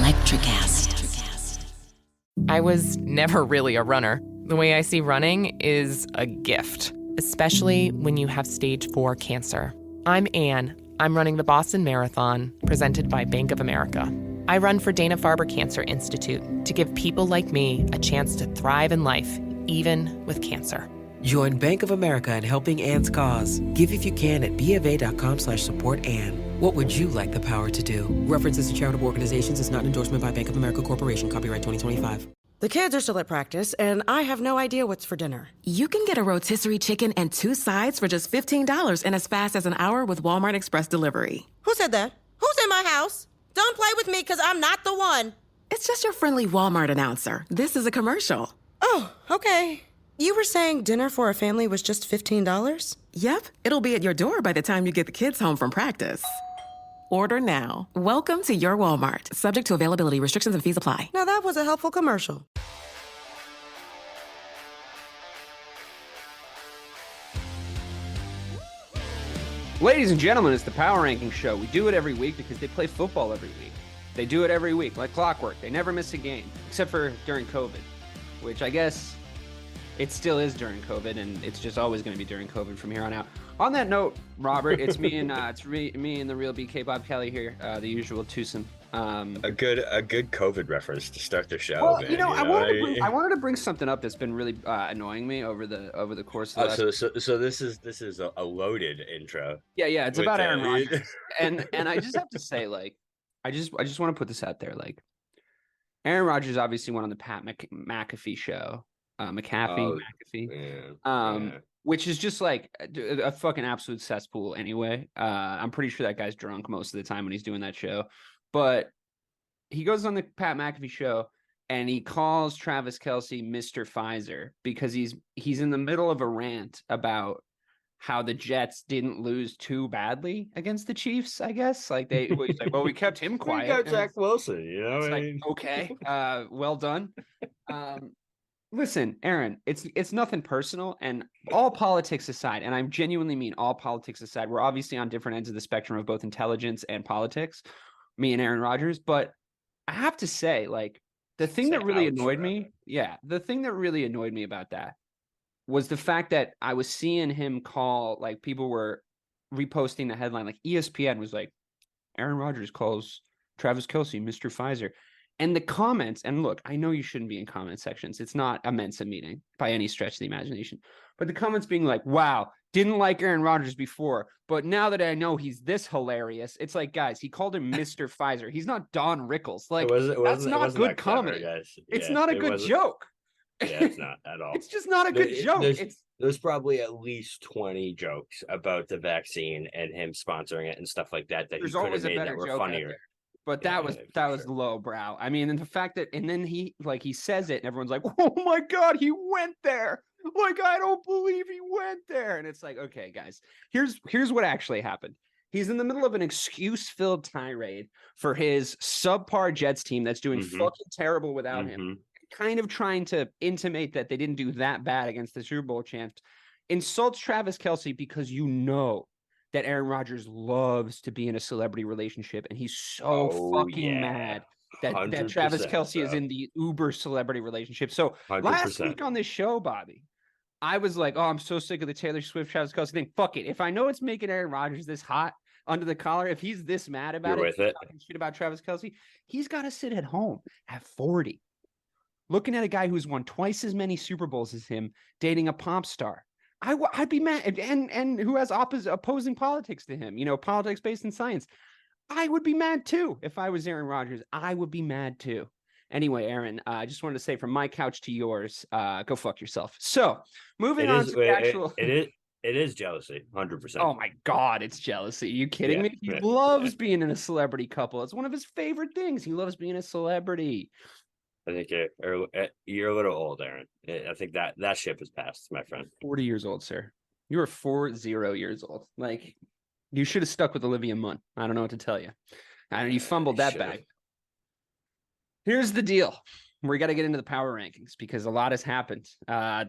Electricast. I was never really a runner. The way I see running is a gift, especially when you have stage 4 cancer. I'm Anne. I'm running the Boston Marathon, presented by Bank of America. I run for Dana-Farber Cancer Institute to give people like me a chance to thrive in life, even with cancer. Join Bank of America in helping Anne's cause. Give if you can at BofA.com/supportAnne. What would you like the power to do? References to charitable organizations is not an endorsement by Bank of America Corporation. Copyright 2025. The kids are still at practice, and I have no idea what's for dinner. You can get a rotisserie chicken and 2 sides for just $15 in as fast as an hour with Walmart Express Delivery. Who said that? Who's in my house? Don't play with me, because I'm not the one. It's just your friendly Walmart announcer. This is a commercial. Oh, okay. You were saying dinner for a family was just $15? Yep, it'll be at your door by the time you get the kids home from practice. Order now. Welcome to your Walmart. Subject to availability, restrictions and fees apply. Now that was a helpful commercial. Ladies and gentlemen, it's the Power Ranking Show. We do it every week because they play football every week. They do it every week, like clockwork. They never miss a game, except for during COVID, which I guess it still is during COVID, and it's just always going to be during COVID from here on out. On that note, Robert, it's me and me and the real BK Bob Kelly here, the usual twosome. A good COVID reference to start the show. Well, man, I wanted to bring something up that's been really annoying me over the course of the last... so this is a loaded intro. Yeah, it's about Aaron Rodgers, and I just have to say, like, I just want to put this out there, like, Aaron Rodgers obviously went on the Pat McAfee show. McAfee, which is just like a fucking absolute cesspool anyway. I'm pretty sure that guy's drunk most of the time when he's doing that show, but he goes on the Pat McAfee show and he calls Travis Kelce Mr. Pfizer because he's in the middle of a rant about how the Jets didn't lose too badly against the Chiefs, I guess. Like he's like, well, we kept him quiet. We got Zach Wilson, you know. It's like, okay, well done. Listen, Aaron, it's nothing personal, and all politics aside, and I genuinely mean all politics aside, we're obviously on different ends of the spectrum of both intelligence and politics, me and Aaron Rodgers, but I have to say, like, the thing that really annoyed me about that was the fact that I was seeing him call, like, people were reposting the headline, like ESPN was like, Aaron Rodgers calls Travis Kelce Mr. Pfizer. And the comments, and look, I know you shouldn't be in comment sections. It's not a Mensa meeting by any stretch of the imagination. But the comments being like, wow, didn't like Aaron Rodgers before, but now that I know he's this hilarious, it's like, guys, he called him Mr. Pfizer. He's not Don Rickles. Like, that's not good comedy. It's not a good joke. Yeah, it's not at all. It's just not a good joke. There's probably at least 20 jokes about the vaccine and him sponsoring it and stuff like that that he could have made that were funnier. But that was lowbrow. I mean, and the fact that, and then he says it and everyone's like, oh my God, he went there. Like, I don't believe he went there. And it's like, okay, guys, here's what actually happened. He's in the middle of an excuse-filled tirade for his subpar Jets team that's doing fucking terrible without him. Kind of trying to intimate that they didn't do that bad against the Super Bowl champs. Insults Travis Kelce because you know that Aaron Rodgers loves to be in a celebrity relationship, and he's so mad that Travis Kelce is in the uber celebrity relationship. So 100%. Last week on this show, Bobby, I was like, oh, I'm so sick of the Taylor Swift Travis Kelce thing. Fuck it. If I know it's making Aaron Rodgers this hot under the collar, if he's this mad about talking shit about Travis Kelce, he's got to sit at home at 40, looking at a guy who's won twice as many Super Bowls as him, dating a pop star. I'd be mad, and who has opposing politics to him, politics based in science. I would be mad too. If I was Aaron Rodgers, I would be mad too. Anyway, Aaron, I just wanted to say from my couch to yours, go fuck yourself. So moving on to the actual. It is jealousy, 100%. Oh my God, it's jealousy. Are you kidding me? He loves being in a celebrity couple. It's one of his favorite things. He loves being a celebrity. I think you're a little old, Aaron. I think that ship has passed, my friend. 40 years old, sir. You are 40 years old. Like, you should have stuck with Olivia Munn. I don't know what to tell you. I know you fumbled that bag. Here's the deal. We got to get into the power rankings because a lot has happened. I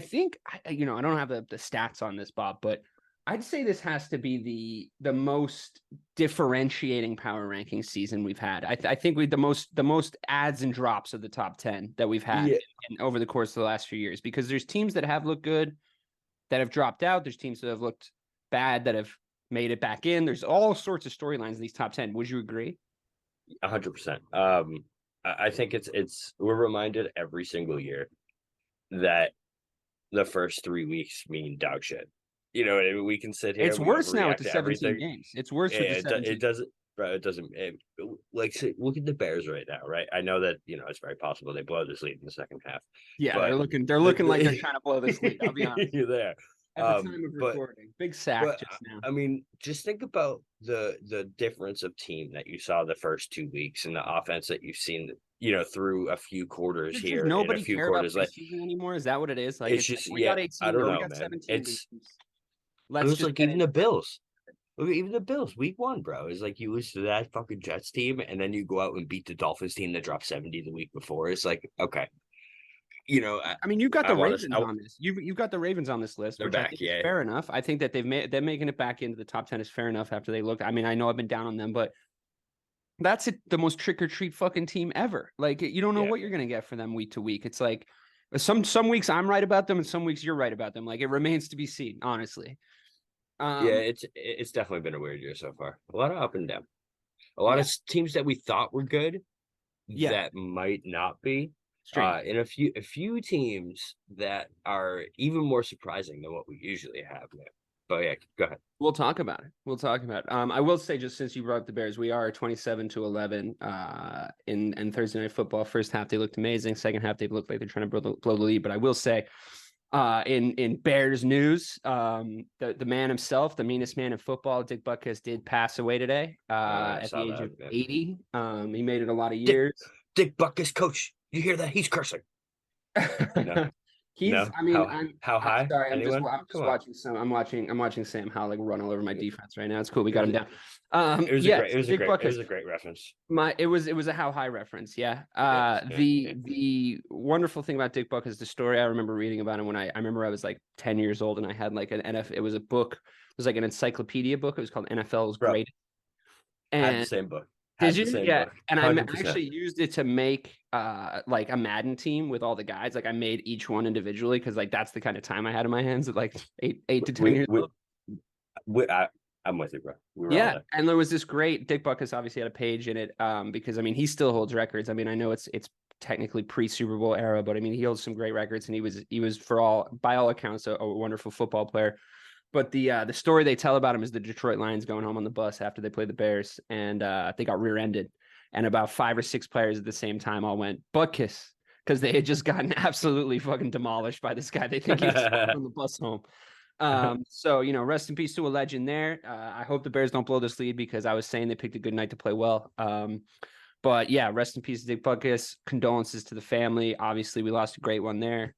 think, I don't have the stats on this, Bob, but I'd say this has to be the most differentiating power ranking season we've had. I think we the most adds and drops of the top 10 that we've had over the course of the last few years, because there's teams that have looked good that have dropped out. There's teams that have looked bad that have made it back in. There's all sorts of storylines in these top 10. Would you agree? 100%. I think we're reminded every single year that the first 3 weeks mean dog shit. You know, we can sit here. It's worse now with the 17 games. It's worse with the 17. It doesn't, bro. It doesn't. Like, look at the Bears right now, right? I know that it's very possible they blow this lead in the second half. Yeah, they're looking like they're trying to blow this lead. I'll be honest. You're there. At the time of recording, big sack just now. I mean, just think about the difference of team that you saw the first 2 weeks and the offense that you've seen, through a few quarters here. Nobody a few care quarters about preseason anymore. Is that what it is? Like, it's just we got 18. I don't know, we got man. 17. It was like even the Bills. Even the Bills, week 1, bro. It's like you lose to that fucking Jets team, and then you go out and beat the Dolphins team that dropped 70 the week before. It's like, okay. I mean, you've got the Ravens on this. You've got the Ravens on this list. They're which back, I think is fair enough. I think that them making it back into the top 10 is fair enough after they look. I mean, I know I've been down on them, but that's the most trick or treat fucking team ever. Like, you don't know what you're gonna get for them week to week. It's like some weeks I'm right about them, and some weeks you're right about them. Like, it remains to be seen, honestly. It's definitely been a weird year so far. A lot of up and down. A lot of teams that we thought were good that might not be. And a few teams that are even more surprising than what we usually have there. But yeah, go ahead. We'll talk about it. I will say, just since you brought up the Bears, we are 27-11 in Thursday Night Football. First half they looked amazing. Second half they looked like they're trying to blow the lead. But I will say, in Bears news, the man himself, the meanest man in football, Dick Butkus, did pass away today at the age of 80. He made it a lot of years. Dick Butkus, coach. You hear that? He's cursing. No. I mean, how high? I'm sorry, I'm just watching some. I'm watching Sam Howell run all over my defense right now. It's cool. We got him down. It was a great reference. It was a how high reference. Yeah. The wonderful thing about Dick Butkus is the story I remember reading about him when I remember I was like 10 years old, and I had like an NFL. It was a book. It was like an encyclopedia book. It was called NFL's Great. And I had the same book. Did you? Yeah. And 100%. I actually used it to make like a Madden team with all the guys. Like, I made each one individually because like that's the kind of time I had in my hands at like 8 to 10 years old. I'm with you, bro. And there was this great Dick Butkus obviously had a page in it because I mean he still holds records. I mean, I know it's technically pre-Super Bowl era, but I mean he holds some great records, and he was by all accounts a wonderful football player. But the story they tell about him is the Detroit Lions going home on the bus after they played the Bears, and they got rear-ended, and about 5 or 6 players at the same time all went Butkus because they had just gotten absolutely fucking demolished by this guy. They think he was on the bus home. So rest in peace to a legend there. I hope the Bears don't blow this lead because I was saying they picked a good night to play well. But yeah, rest in peace to Dick Butkus. Condolences to the family. Obviously, we lost a great one there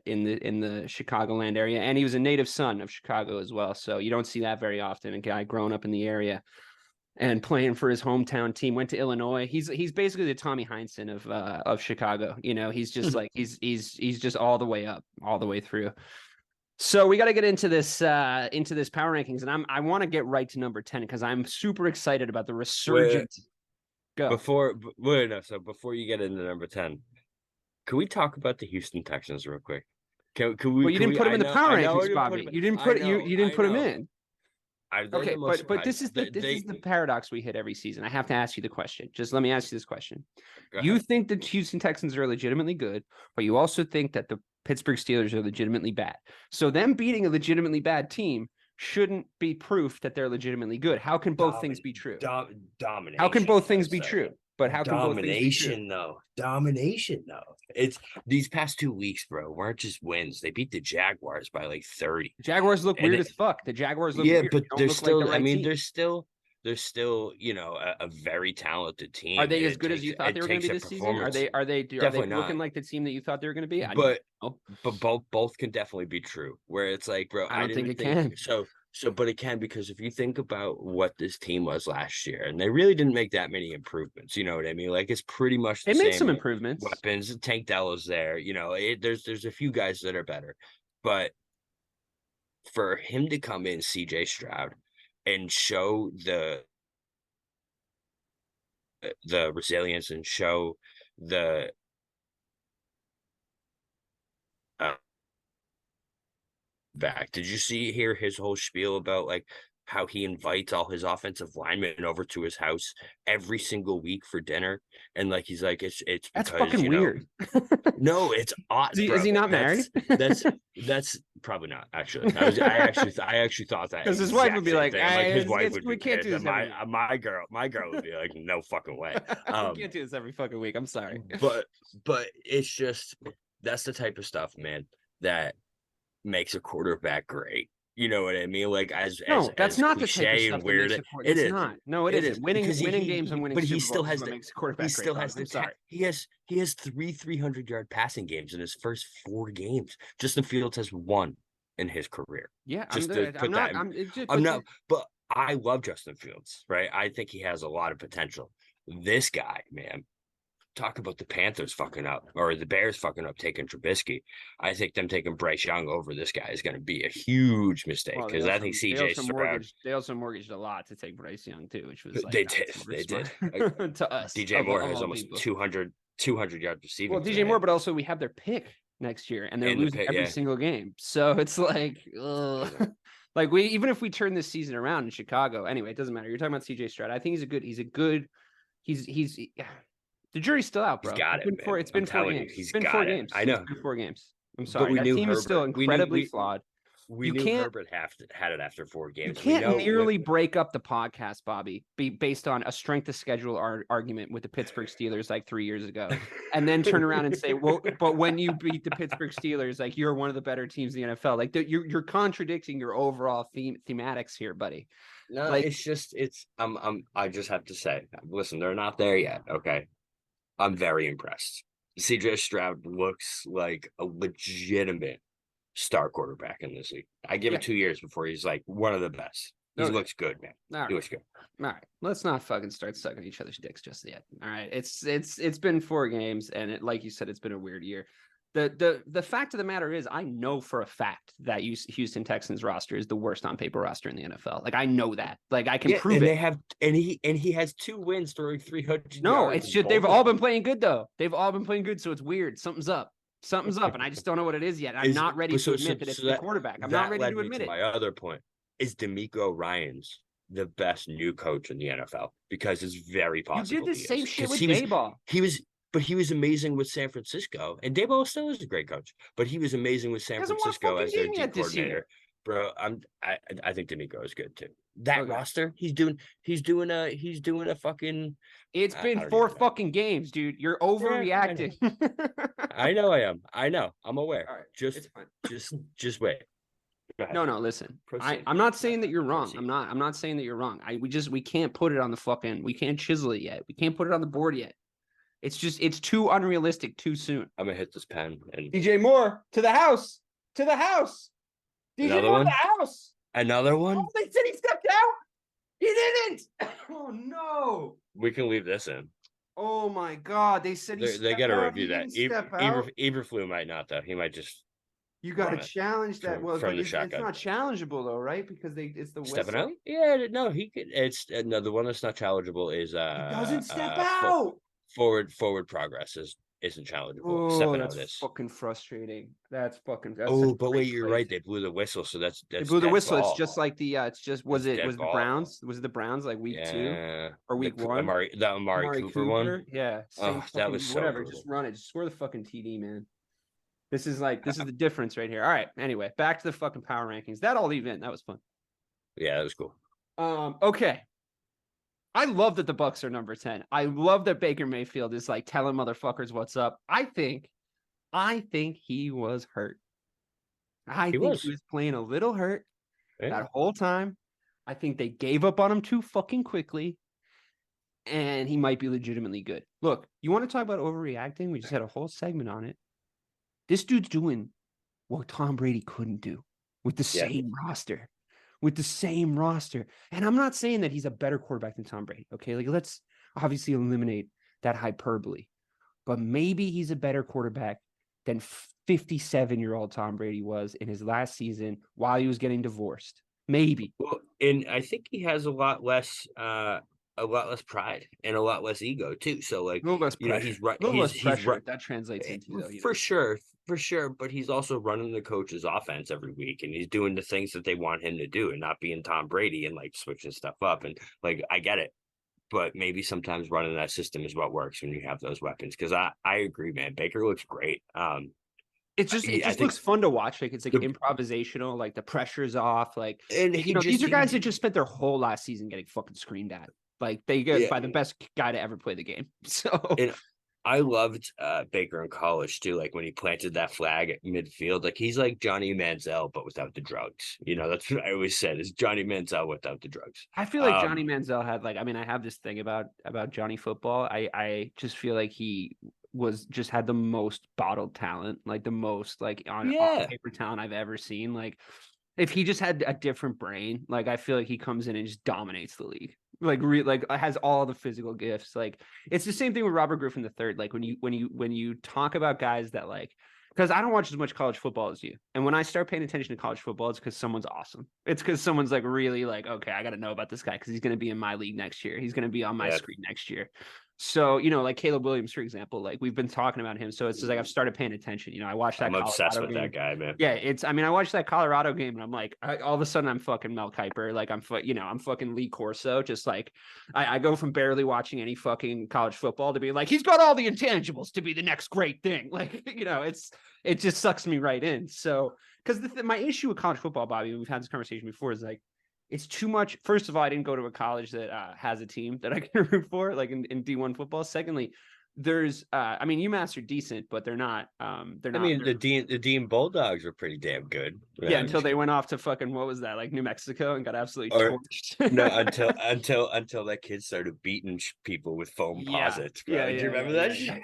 in the Chicagoland area, and he was a native son of Chicago as well. So you don't see that very often. A guy growing up in the area and playing for his hometown team. Went to Illinois. He's basically the Tommy Heinsohn of Chicago. He's just like he's just all the way up, all the way through. So we got to get into this power rankings, and I want to get right to number 10 because I'm super excited about the resurgence. Go. Before you get into number 10, can we talk about the Houston Texans real quick? Can we? Well, you didn't put him in the power rankings, Bobby. You didn't put him in. Okay, but this is the paradox we hit every season. I have to ask you the question. Just let me ask you this question. You think the Houston Texans are legitimately good, but you also think that the Pittsburgh Steelers are legitimately bad. So them beating a legitimately bad team shouldn't be proof that they're legitimately good. How can both things be true? Domination. How can both things be true? But how can both things be true? Domination, though. It's these past 2 weeks, bro, weren't just wins. They beat the Jaguars by like 30. The Jaguars look weird as fuck. The Jaguars look weird. But they're still. Like they're still, a very talented team. Are they as good as you thought they were going to be this season? Are they looking like the team that you thought they were going to be? But both can definitely be true. Where it's like, bro, I don't think it can. But it can, because if you think about what this team was last year, and they really didn't make that many improvements, you know what I mean? Like, it's pretty much the same. They made some improvements. Weapons, Tank Della's there. There's a few guys that are better, but for him to come in, CJ Stroud, and show the resilience and show the back. Did you hear his whole spiel about like how he invites all his offensive linemen over to his house every single week for dinner? And like he's like, it's That's because fucking weird. No, it's odd. Is he not married? That's probably not actually. I actually thought that because his wife would be like, his wife would we be can't do this. my girl would be like, no fucking way. We can't do this every fucking week. I'm sorry, but it's just that's the type of stuff, man, that makes a quarterback great. You know what I mean? Like that's not the type of stuff that makes a quarterback. It's not. No, it isn't. Winning games and winning. But he still has makes a quarterback. He still has the. Sorry, he has 300-yard passing games in his first 4 games. Justin Fields has 1 in his career. Yeah, But I love Justin Fields. Right, I think he has a lot of potential. This guy, man. Talk about the Panthers fucking up or the Bears fucking up taking Trubisky. I think them taking Bryce Young over this guy is going to be a huge mistake because I think CJ Stroud. They also mortgaged a lot to take Bryce Young too, which was like, they did to us. DJ Moore has almost 200 yards receiving. Well, DJ Moore, but also we have their pick next year and they're losing every single game. So it's like, like even if we turn this season around in Chicago, anyway, it doesn't matter. You're talking about CJ Stroud. I think he's the jury's still out, bro. He's got it's been 4 games. He's been 4 games. I know. It's been 4 games. I'm sorry. That team is still incredibly flawed. We knew Herbert had it after 4 games. You can't nearly break up the podcast, Bobby, based on a strength of schedule argument with the Pittsburgh Steelers like 3 years ago, and then turn around and say, "Well, but when you beat the Pittsburgh Steelers, like you're one of the better teams in the NFL." Like you're contradicting your overall thematics here, buddy. No, like, I just have to say, listen, they're not there yet. Okay. I'm very impressed. CJ Stroud looks like a legitimate star quarterback in this league. I give it 2 years before he's like one of the best. He looks good, man. He looks good. All right, let's not fucking start sucking each other's dicks just yet. All right, it's been 4 games, and like you said, it's been a weird year. The fact of the matter is, I know for a fact that Houston Texans roster is the worst on paper roster in the NFL. Like I know that. Like I can prove it. He has 2 wins throwing 300. No, it's just they've all been playing good though. They've all been playing good, so it's weird. Something's up, and I just don't know what it is yet. I'm not ready to admit that it's the quarterback. I'm not ready to admit it. My other point is DeMeco Ryans the best new coach in the NFL because it's very possible. You did the same shit with Daboll. But he was amazing with San Francisco, and Daboll still is a great coach. But he was amazing with San Francisco as their D coordinator. Bro, I think DeMeco is good too. That roster, he's doing a fucking. It's been 4 fucking games, dude. You're overreacting. I know I am. I know. I'm aware. All right, just wait. No, listen. I'm not saying that you're wrong. I'm not saying that you're wrong. We can't put it on the fucking. We can't chisel it yet. We can't put it on the board yet. It's too unrealistic too soon. I'm gonna hit this pen and DJ Moore to the house. DJ Moore to the house. Another one? Oh, they said he stepped out. He didn't. Oh no. We can leave this in. Oh my God. They said they got to review that. Eberflus might not though. He might just. You got to challenge that. Well, it's not challengeable though, right? Because it's the stepping out. Yeah, no, he could. It's no, the one that's not challengeable is. He doesn't step out. Forward progress isn't challengeable. Oh, stepping that's out is fucking frustrating. That's but wait, you're right. They blew the whistle, so that's they blew the whistle. Ball. It's just like the. It's just was it the Browns? Was it the Browns like week 2 or week 1? The Amari Cooper one. Yeah. That was so whatever. brutal. Just run it. Just score the fucking TD, man. This is the difference right here. All right. Anyway, back to the fucking power rankings. That'll leave in. That was fun. Yeah, that was cool. Okay. I love that the Bucs are number 10. I love that Baker Mayfield is like telling motherfuckers what's up. I think he was hurt. I think he was playing a little hurt that whole time. I think they gave up on him too fucking quickly. And he might be legitimately good. Look, you want to talk about overreacting? We just had a whole segment on it. This dude's doing what Tom Brady couldn't do with the same roster. With the same roster. And I'm not saying that he's a better quarterback than Tom Brady. Okay. Like, let's obviously eliminate that hyperbole. But maybe he's a better quarterback than 57-year-old Tom Brady was in his last season while he was getting divorced. Maybe. Well, and I think he has a lot less pride and a lot less ego too. So like, A little less pressure. he's right. A little less pressure right. that translates into though, For sure. But he's also running the coach's offense every week, and he's doing the things that they want him to do, and not being Tom Brady and like switching stuff up. And like, I get it, but maybe sometimes running that system is what works when you have those weapons. Because I agree, man. Baker looks great. It just looks fun to watch. Like it's like improvisational, like the pressure's off. Like, and these are guys that just spent their whole last season getting fucking screamed at. Like they get by the best guy to ever play the game. So and I loved Baker in college too. Like when he planted that flag at midfield, like he's like Johnny Manziel, but without the drugs. That's what I always said is Johnny Manziel without the drugs. I feel like Johnny Manziel had I have this thing about Johnny football. I just feel like he had the most bottled talent, like the most on paper talent I've ever seen. Like if he just had a different brain, like I feel like he comes in and just dominates the league. Like has all the physical gifts. Like it's the same thing with Robert Griffin III. Like when you talk about guys that because I don't watch as much college football as you, and when I start paying attention to college football, it's because someone's awesome. It's because someone's really okay, I got to know about this guy because he's going to be in my league next year. He's going to be on my screen next year. So, like Caleb Williams, for example, like we've been talking about him. So it's just I've started paying attention. I watched that. I'm obsessed with that guy, man. Yeah. I watched that Colorado game and I'm like, all of a sudden I'm fucking Mel Kiper. Like I'm fucking Lee Corso. Just like I go from barely watching any fucking college football to be like, he's got all the intangibles to be the next great thing. Like, it just sucks me right in. So, because my issue with college football, Bobby, we've had this conversation before, is it's too much. First of all, I didn't go to a college that has a team that I can root for, in D1 football. Secondly, there's UMass are decent, but they're not. The Dean Bulldogs were pretty damn good. Yeah, until they went off to fucking what was that, New Mexico, and got absolutely torched. No, until that kid started beating people with foam posits. Bro. Do you remember that shit?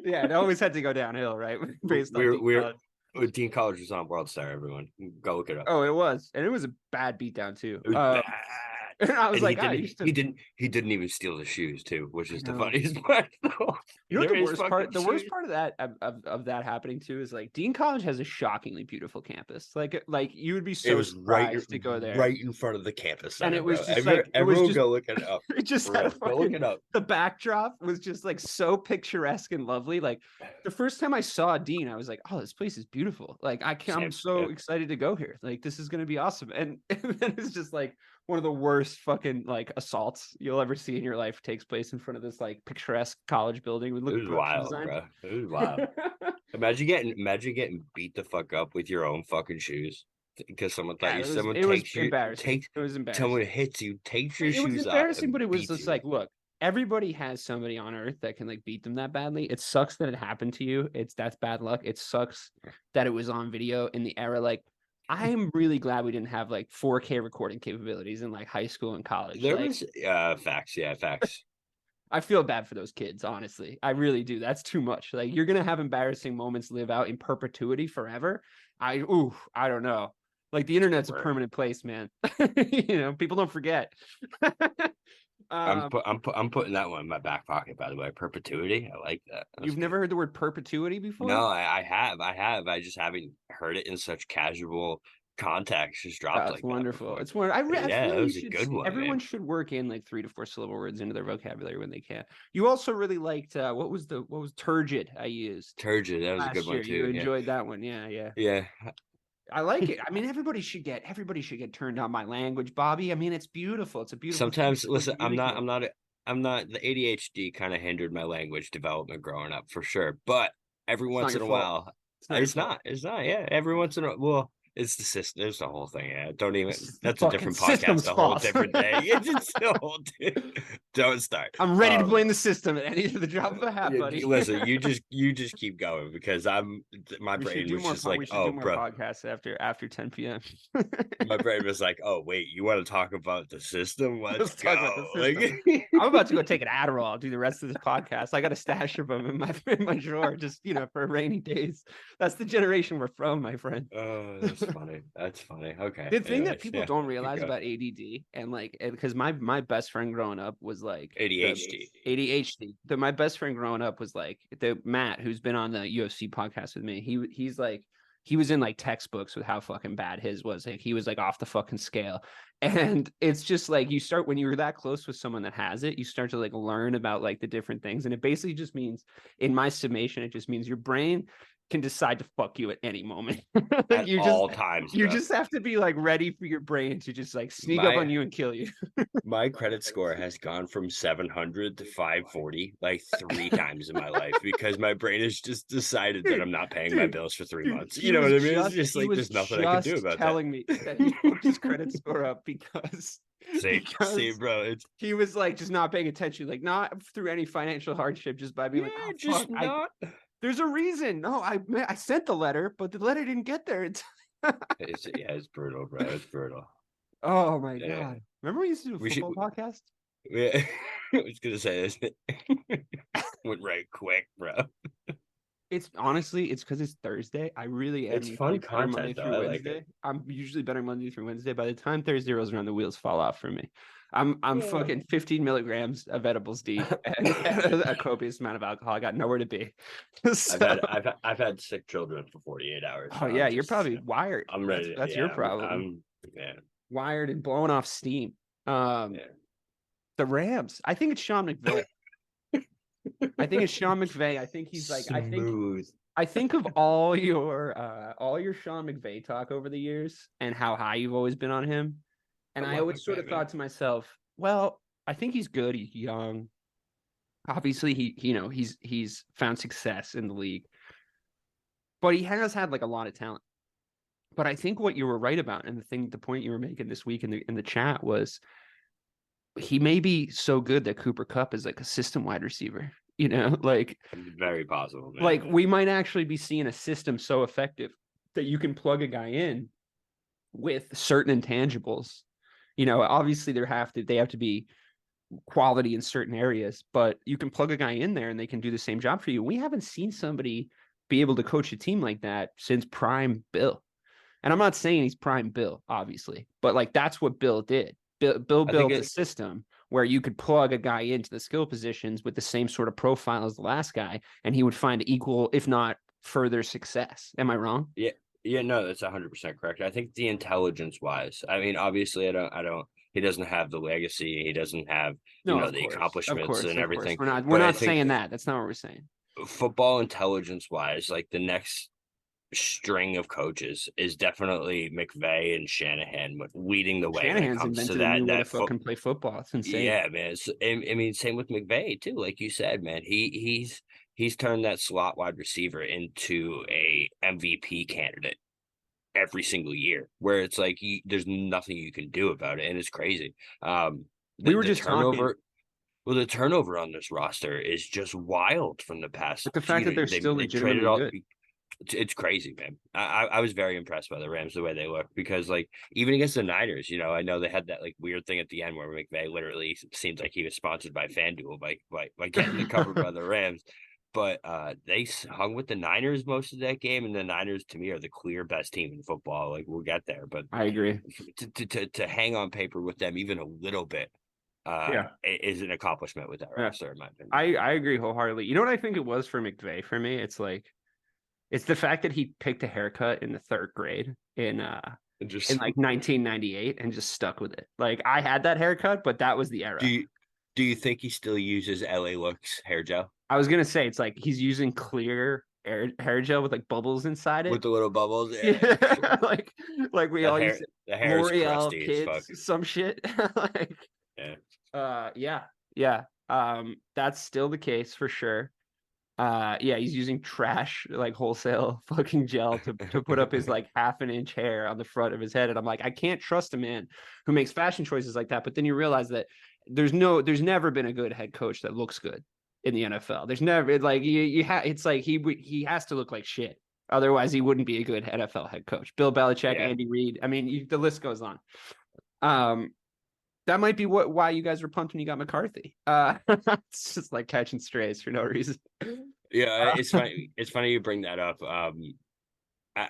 Yeah, it always had to go downhill, right? Based on Dean College was on World Star. Everyone, go look it up. Oh, it was, and it was a bad beatdown too. It was bad. And I was he didn't even steal the shoes too, which is the funniest part. You know what the worst part? The worst part of that of that happening too is Dean College has a shockingly beautiful campus. Like you would be so surprised to go there, right in front of the campus center, and it was just everyone go look it up. It just go look it up. The backdrop was just so picturesque and lovely. Like the first time I saw Dean, I was like, oh, this place is beautiful. Like I'm so excited to go here. Like this is gonna be awesome. And then it's just one of the worst fucking assaults you'll ever see in your life takes place in front of this picturesque college building. It was wild, bro. It was wild. Imagine getting beat the fuck up with your own fucking shoes because someone thought you. It was embarrassing. Someone hits you, takes your shoes off. It was embarrassing, but it was just look. Everybody has somebody on earth that can beat them that badly. It sucks that it happened to you. That's bad luck. It sucks that it was on video in the era I am really glad we didn't have 4K recording capabilities in high school and college. There was facts. Yeah, facts. I feel bad for those kids, honestly. I really do. That's too much. You're going to have embarrassing moments live out in perpetuity forever. I don't know. The internet's a permanent place, man. People don't forget. I'm putting that one in my back pocket, by the way. Perpetuity. I like that. You've never heard the word perpetuity before? No, I have. I just haven't heard it in such casual context. Just dropped That's wonderful. It's wonderful. That was a good one. Everyone should work in 3 to 4 syllable words into their vocabulary when they can. You also really liked what was turgid I used? Turgid. That was a good one too. You enjoyed that one. Yeah. Yeah. I like it. Everybody should get turned on by language, Bobby. It's beautiful. It's a beautiful. Sometimes, listen, I'm not. The ADHD kind of hindered my language development growing up for sure. But every once in a while, it's not. Yeah. Every once in a while. It's the system. It's the whole thing. Yeah. Don't even. That's a different podcast. A whole different day. It's the whole thing. Don't start. I'm ready to blame the system at any of the drop of a hat, buddy. Listen, you just keep going because my brain was just like, oh, bro. Podcasts after 10 p.m. My brain was like, oh wait, you want to talk about the system? Let's go. Talk about the system. I'm about to go take an Adderall. I'll do the rest of this podcast. I got a stash of them in my drawer, just for rainy days. That's the generation we're from, my friend. Oh, that's funny. That's funny. Okay. The thing that Anyways, people yeah, don't keep realize going. about ADD and like, because my best friend growing up was like ADHD. ADHD. My best friend growing up was like the Matt, who's been on the UFC podcast with me. He's like, he was in like textbooks with how fucking bad his was. Like he was like off the fucking scale. And it's just like you start when you're that close with someone that has it, you start to like learn about like the different things. And it basically just means, in my summation, it just means your brain can decide to fuck you at any moment. At all times, you bro. just have to be like ready for your brain to just like sneak up on you and kill you. My credit score has gone from 700 to 540 like 3 times in my life because my brain has just decided that I'm not paying my bills for 3 months. You know what I mean? It's just like there's nothing I can do about that. Telling me that he fucked his credit score up because See, bro, he was like just not paying attention, like not through any financial hardship, just by being like, oh, just fuck, not. There's a reason. No, I sent the letter, but the letter didn't get there. It's brutal, bro. It's brutal. Oh my god! Remember we used to do a football podcast? Yeah, I was gonna say this. Went right quick, bro. It's honestly, it's because it's Thursday. I really am. It's fun content, Monday though. through I Wednesday. like it. I'm usually better Monday through Wednesday. By the time Thursday rolls around, the wheels fall off for me. I'm fucking 15 milligrams of edibles deep and a copious amount of alcohol. I got nowhere to be. So, I've had sick children for 48 hours. Oh yeah, you're probably wired. I'm ready. That's your problem. I'm wired and blowing off steam. The Rams. I think it's Sean McVay. I think it's Sean McVay. I think he's like smooth. I think of all your Sean McVay talk over the years and how high you've always been on him. And I always sort of thought to myself, well, I think he's good. He's young. Obviously, he's found success in the league, but he has had like a lot of talent. But I think what you were right about, and the point you were making this week in the chat was, he may be so good that Cooper Kupp is like a system wide receiver. Like very possible. Man. Like we might actually be seeing a system so effective that you can plug a guy in with certain intangibles. Obviously they have to be quality in certain areas, but you can plug a guy in there and they can do the same job for you. We haven't seen somebody be able to coach a team like that since prime Bill. And I'm not saying he's prime Bill, obviously, but like that's what Bill did. Bill built a system where you could plug a guy into the skill positions with the same sort of profile as the last guy, and he would find equal, if not further, success. Am I wrong? Yeah. Yeah, no, that's 100% correct. I think the intelligence wise, I mean, obviously he doesn't have the legacy. He doesn't have, the accomplishments and everything. We're not saying that. That's not what we're saying. Football intelligence wise, like the next string of coaches is definitely McVay and Shanahan leading the way. Shanahan's when it comes to that fucking play football. It's insane. Yeah, man. I mean, same with McVay too. Like you said, man, he's turned that slot wide receiver into a MVP candidate every single year, where it's like there's nothing you can do about it, and it's crazy. The turnover on this roster is just wild from the past. But the fact that they're still legitimately good. It's crazy, man. I was very impressed by the Rams, the way they look, because like even against the Niners, I know they had that like weird thing at the end where McVay literally seems like he was sponsored by FanDuel by getting it covered by the Rams. But they hung with the Niners most of that game, and the Niners to me are the clear best team in football. Like we'll get there, but I agree. To hang on paper with them even a little bit is an accomplishment with that roster, in my opinion. I agree wholeheartedly. You know what I think it was for McVay for me? It's the fact that he picked a haircut in the 3rd grade in like 1998 and just stuck with it. Like I had that haircut, but that was the era. Do you think he still uses LA Looks hair gel? I was gonna say it's like he's using clear hair gel with like bubbles inside it. With the little bubbles, like we all use the hair is crusty kids, as fuck. Some shit. That's still the case for sure. He's using trash like wholesale fucking gel to put up his like 1/2 inch hair on the front of his head, and I'm like, I can't trust a man who makes fashion choices like that. But then you realize that there's never been a good head coach that looks good in the NFL. There's never like it's like he has to look like shit, otherwise he wouldn't be a good NFL head coach. Bill Belichick, Andy Reid. I mean, the list goes on. That might be why you guys were pumped when you got McCarthy. It's just like catching strays for no reason. Yeah, it's funny. It's funny you bring that up.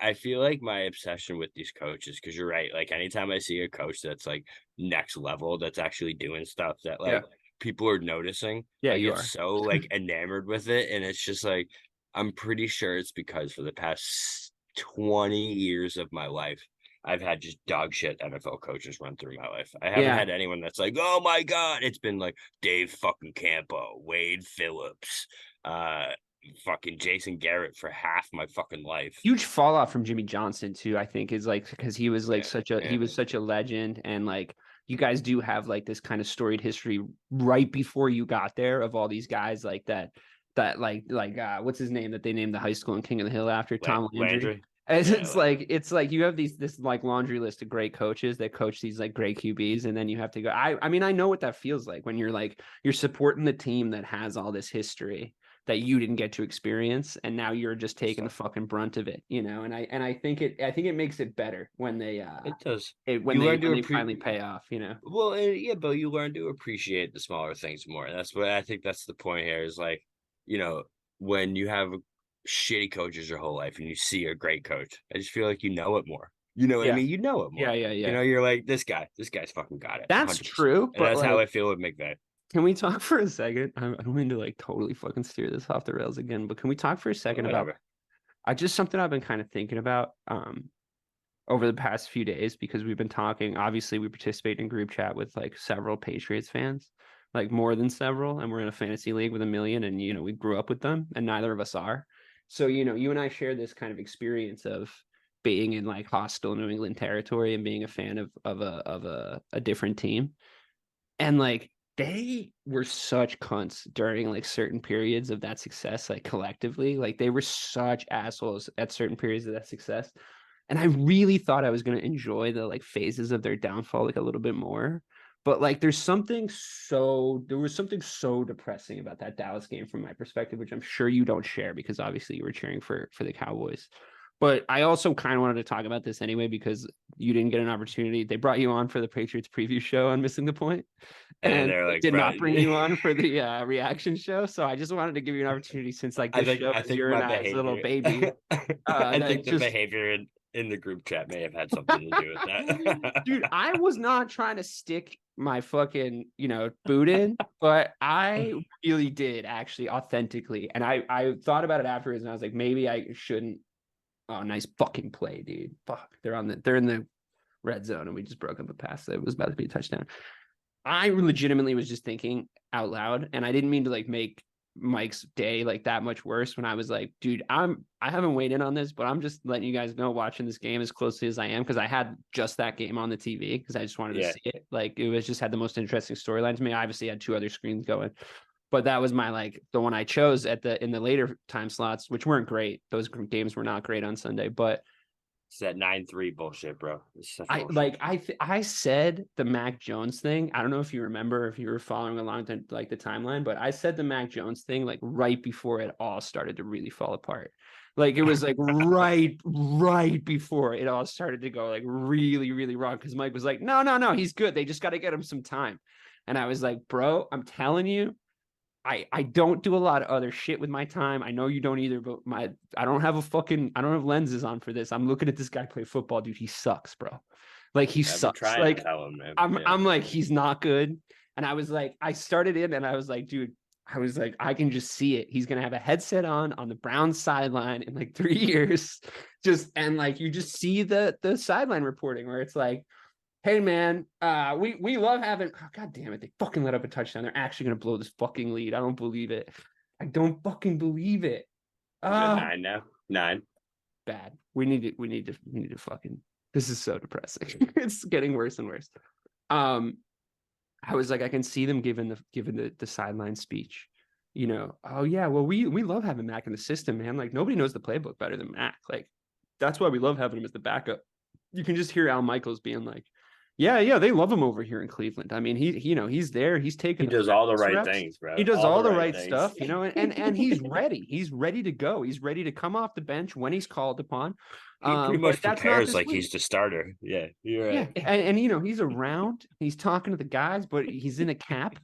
I feel like my obsession with these coaches, because you're right. Like anytime I see a coach that's like next level, that's actually doing stuff that like people are noticing, Yeah, I you get are. so like enamored with it. And it's just like, I'm pretty sure it's because for the past 20 years of my life, I've had just dog shit NFL coaches run through my life. I haven't had anyone that's like, oh my God. It's been like Dave fucking Campo, Wade Phillips, fucking Jason Garrett for half my fucking life. Huge fallout from Jimmy Johnson too, I think, is like because he was like he was such a legend, and like you guys do have like this kind of storied history right before you got there of all these guys like that what's his name that they named the high school in King of the Hill after, Tom Landry. It's like you have this like laundry list of great coaches that coach these like great QBs, and then you have to go. I mean, I know what that feels like when you're supporting the team that has all this history that you didn't get to experience, and now you're just taking the fucking brunt of it, you know. And I think it makes it better when they it does when they finally pay off, you know. Well, but you learn to appreciate the smaller things more. That's what I think. That's the point here. Is like, you know, when you have shitty coaches your whole life and you see a great coach, I just feel like you know it more. You know what I mean? You know it more. Yeah. You know, you're like, this guy's fucking got it. That's 100%. true. And but that's like, how I feel with McVay. Can we talk for a second? I don't mean to like totally fucking steer this off the rails again, but can we talk for a second about something I've been kind of thinking about over the past few days, because we've been talking, obviously we participate in group chat with like several Patriots fans, like more than several, and we're in a fantasy league with 1 million, and you know, we grew up with them and neither of us are. So, you know, you and I share this kind of experience of being in like hostile New England territory and being a fan of a different team. And like, they were such cunts during like certain periods of that success, like collectively, like they were such assholes at certain periods of that success. And I really thought I was going to enjoy the like phases of their downfall like a little bit more. But like there was something so depressing about that Dallas game from my perspective, which I'm sure you don't share because obviously you were cheering for the Cowboys. But I also kind of wanted to talk about this anyway because you didn't get an opportunity. They brought you on for the Patriots preview show on Missing the Point, and like, did not bring you on for the reaction show. So I just wanted to give you an opportunity since like this show is your and I's little baby. I think the behavior in the group chat may have had something to do with that. Dude, I was not trying to stick my fucking, you know, boot in, but I really did actually authentically. And I thought about it afterwards and I was like, maybe I shouldn't. Oh, nice fucking play, dude. Fuck. They're in the red zone and we just broke up a pass that was about to be a touchdown. I legitimately was just thinking out loud, and I didn't mean to like make Mike's day like that much worse when I was like, dude, I haven't weighed in on this, but I'm just letting you guys know watching this game as closely as I am because I had just that game on the TV because I just wanted to see it. Like it was just had the most interesting storyline to me. I obviously had 2 other screens going. But that was my like the one I chose in the later time slots, which weren't great. Those games were not great on Sunday, but it's that 9-3 bullshit, bro. I said the Mac Jones thing. I don't know if you remember, if you were following along the timeline, but I said the Mac Jones thing like right before it all started to really fall apart. Like it was like right before it all started to go like really, really wrong. Because Mike was like, no, he's good. They just got to get him some time. And I was like, bro, I'm telling you. I don't do a lot of other shit with my time. I know you don't either, but I don't have lenses on for this. I'm looking at this guy play football, dude. He sucks, bro. Like he sucks. Like to tell him, man. I'm like, he's not good. And I was like, I started in and I was like, dude, I can just see it. He's gonna have a headset on the Browns sideline in like 3 years. And like you just see the sideline reporting where it's like, hey man, we love having. Oh, God damn it! They fucking let up a touchdown. They're actually gonna blow this fucking lead. I don't believe it. I don't fucking believe it. 9 now. 9. Bad. We need to fucking. This is so depressing. It's getting worse and worse. I was like, I can see them giving the sideline speech. You know, oh yeah, well we love having Mac in the system, man. Like nobody knows the playbook better than Mac. Like that's why we love having him as the backup. You can just hear Al Michaels being like. Yeah, they love him over here in Cleveland. I mean, he's there. He's taking. He does all the right reps. Things, bro. He does all the right stuff, you know, and he's ready. He's ready to go. He's ready to come off the bench when he's called upon. He pretty much prepares like he's the starter. Yeah, you're right. Yeah, and you know he's around. He's talking to the guys, but he's in a cap,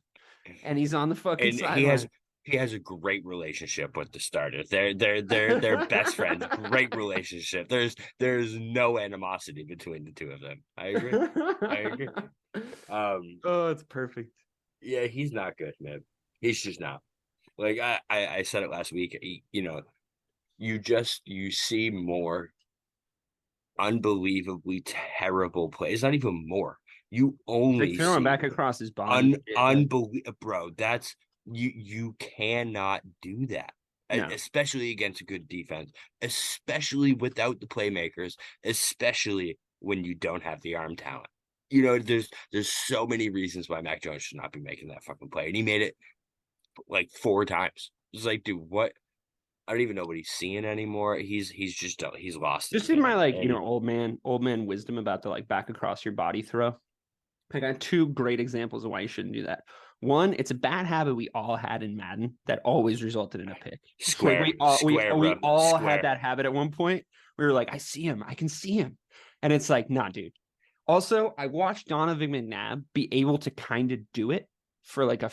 and he's on the fucking sideline. He has a great relationship with the starters. They're best friends. Great relationship. There's no animosity between the two of them. I agree. Oh, it's perfect. Yeah, he's not good, man. He's just not. Like I said it last week. You see more unbelievably terrible plays. Not even more. You only Like throwing see back across his body. unbelievable, bro. That's you cannot do that. No. Especially against a good defense, especially without the playmakers, especially when you don't have the arm talent. There's so many reasons why Mac Jones should not be making that fucking play, and he made it like 4 times. It's like, dude, what? I don't even know what he's seeing anymore. He's lost. Just in my old man wisdom about the like back across your body throw. I got 2 great examples of why you shouldn't do that. One, it's a bad habit we all had in Madden that always resulted in a pick. Square. We all had that habit at one point. We were like, I see him. I can see him. And it's like, nah, dude. Also, I watched Donovan McNabb be able to kind of do it for like a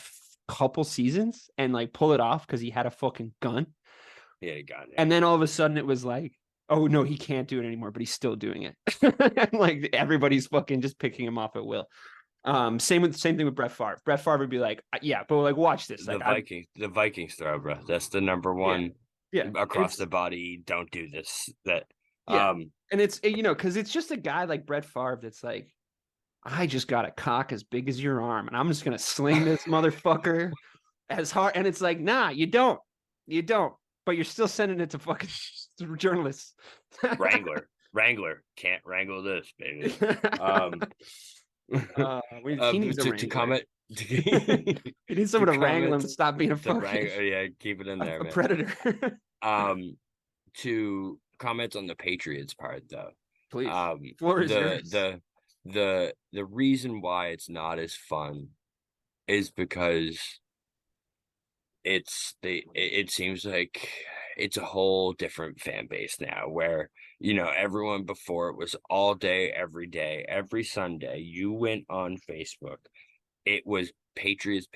couple seasons and like pull it off because he had a fucking gun. Yeah, he got it. And then all of a sudden it was like, oh no, he can't do it anymore, but he's still doing it. And like everybody's fucking just picking him off at will. Same thing with Brett Favre. Brett Favre would be like, yeah, but like watch this. The like, Vikings throw, bro. That's the number one. Yeah. Across the body. Don't do this. That. Yeah. And it's because it's just a guy like Brett Favre that's like, I just got a cock as big as your arm, and I'm just gonna sling this motherfucker as hard. And it's like, nah, you don't, but you're still sending it to fucking journalists. Wrangler can't wrangle this, baby. He needs to comment. He needs someone to wrangle him to stop being a fucking keep it in there, a man. predator. To comment on the Patriots part, though, please. Floor is yours. The reason why it's not as fun is because it seems like it's a whole different fan base now where everyone before it was all day, every day, every Sunday. You went on Facebook, it was Patriots.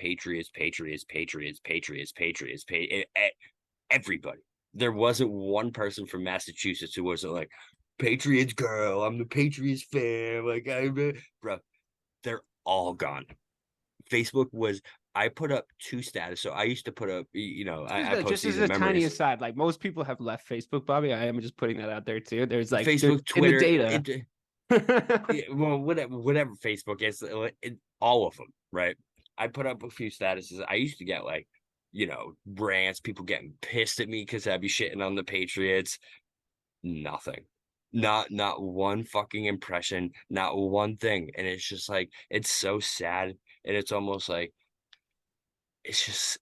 Everybody. There wasn't one person from Massachusetts who wasn't like, Patriots girl, I'm the Patriots fan. Like, bro, they're all gone. Facebook was. I put up 2 status. So I used to put up, I post just as a tiny aside, like most people have left Facebook, Bobby. I am just putting that out there too. There's like Facebook, Twitter, in the data. Well, whatever Facebook is, all of them, right? I put up a few statuses. I used to get like, rants, people getting pissed at me because I'd be shitting on the Patriots. Nothing. Not one fucking impression, not one thing. And it's just like, it's so sad. And it's almost like, it's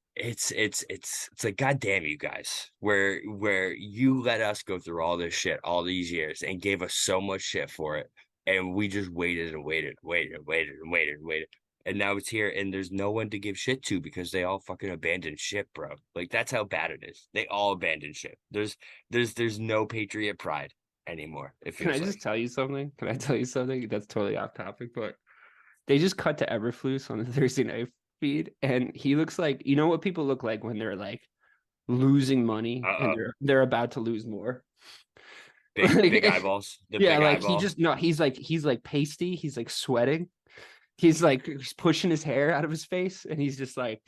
like, God damn you guys, where you let us go through all this shit all these years and gave us so much shit for it. And we just waited. And now it's here and there's no one to give shit to because they all fucking abandoned ship, bro. Like, that's how bad it is. They all abandoned ship. There's no Patriot pride anymore. Can I just tell you something? Can I tell you something? That's totally off topic, but they just cut to Everflus on the Thursday night feed, and he looks like, what people look like when they're like losing money and they're about to lose more. Big eyeballs. Eyeballs. He's like pasty. He's like sweating. He's pushing his hair out of his face, and he's just like,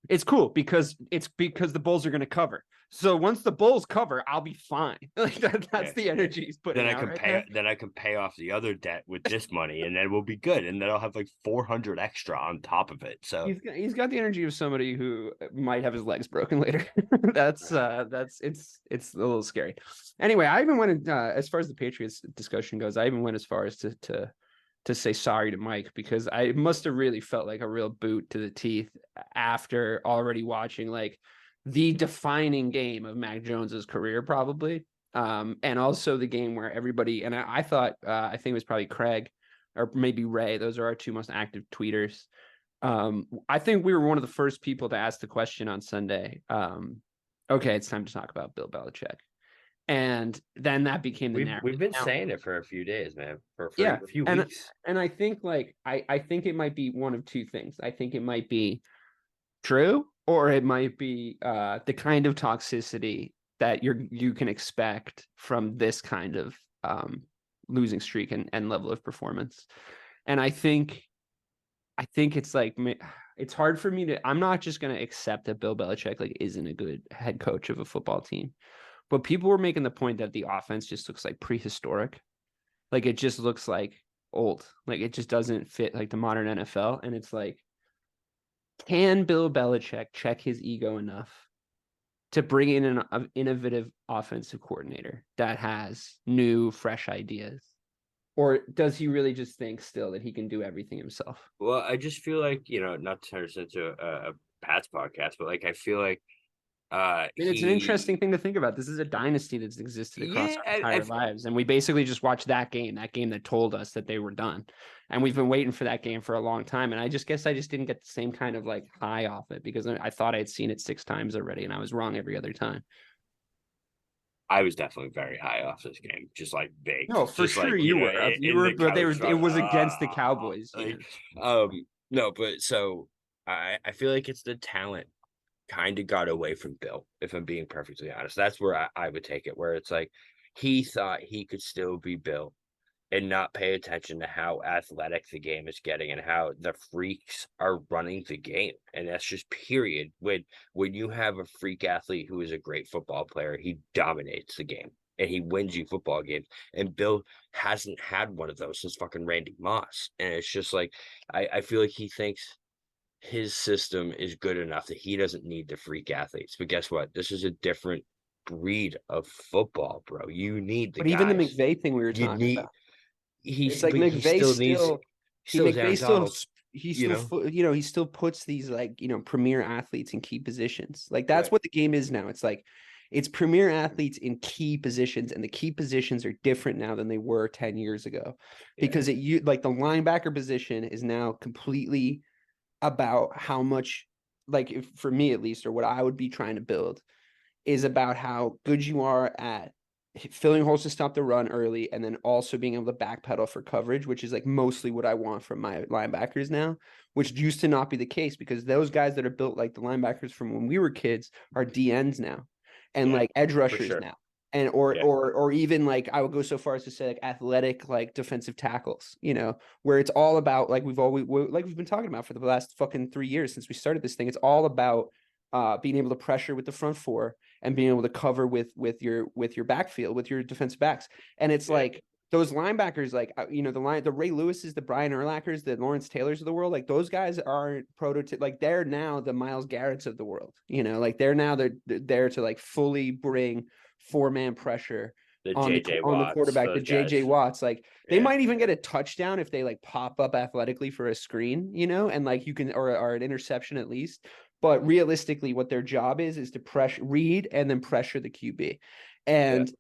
it's cool because the Bulls are going to cover. So once the Bulls cover, I'll be fine. Like that's the energy he's putting. Then I can pay off the other debt with this money, and then we'll be good. And then I'll have like 400 extra on top of it. So he's got the energy of somebody who might have his legs broken later. It's a little scary. Anyway, I even went as far as the Patriots discussion goes. I even went as far as to say sorry to Mike, because I must have really felt like a real boot to the teeth after already watching like the defining game of Mac Jones's career, probably. And also the game where everybody, and I thought, I think it was probably Craig or maybe Ray. Those are our 2 most active tweeters. I think we were one of the first people to ask the question on Sunday. Okay, it's time to talk about Bill Belichick. And then that became the narrative. We've been saying it for a few days, man. For a few weeks. And I think I think it might be one of 2 things. I think it might be true, or it might be the kind of toxicity that you can expect from this kind of losing streak and level of performance. And I think it's like, it's hard for me to, I'm not just going to accept that Bill Belichick like isn't a good head coach of a football team, but people were making the point that the offense just looks like prehistoric. Like it just looks like old, like it just doesn't fit like the modern NFL. And it's like, can Bill Belichick check his ego enough to bring in an innovative offensive coordinator that has new, fresh ideas? Or does he really just think still that he can do everything himself? Well, I just feel like, not to turn this into a Pats podcast, but like I feel like it's an interesting thing to think about. This is a dynasty that's existed across our entire lives. And we basically just watched that game that told us that they were done. And we've been waiting for that game for a long time. And I guess I just didn't get the same kind of like high off it because I thought I had seen it 6 times already and I was wrong every other time. I was definitely very high off this game, just like big. No, for just sure like, you were. You were, but it was against the Cowboys. No, but so I feel like it's the talent kind of got away from Bill, if I'm being perfectly honest. That's where I would take it, where it's like he thought he could still be Bill and not pay attention to how athletic the game is getting and how the freaks are running the game. And that's just period. When you have a freak athlete who is a great football player, he dominates the game and he wins you football games. And Bill hasn't had one of those since fucking Randy Moss. And it's just like, I feel like he thinks his system is good enough that he doesn't need the freak athletes. But guess what? This is a different breed of football, bro. You need the guys. Even the McVay thing we were talking about. It's like McVay he still puts these like, premier athletes in key positions. Like that's what the game is now. It's like it's premier athletes in key positions, and the key positions are different now than they were 10 years ago. Because the linebacker position is now completely about how much, like if, for me at least, or what I would be trying to build is about how good you are at filling holes to stop the run early, and then also being able to backpedal for coverage, which is like mostly what I want from my linebackers now, which used to not be the case because those guys that are built like the linebackers from when we were kids are DNs now and like edge rushers now. And or even like I would go so far as to say like athletic like defensive tackles, where it's all about like we've been talking about for the last fucking 3 years since we started this thing. It's all about being able to pressure with the front four and being able to cover with your backfield, with your defensive backs. And it's like those linebackers, like, the Ray Lewis's, the Brian Urlachers, the Lawrence Taylors of the world, like those guys are prototype. Like they're now the Myles Garretts of the world, like they're there to like fully bring 4-man pressure on the quarterback, the JJ Watts. Like they might even get a touchdown if they like pop up athletically for a screen, and like you can, or an interception at least. But realistically, what their job is to read and then pressure the QB. And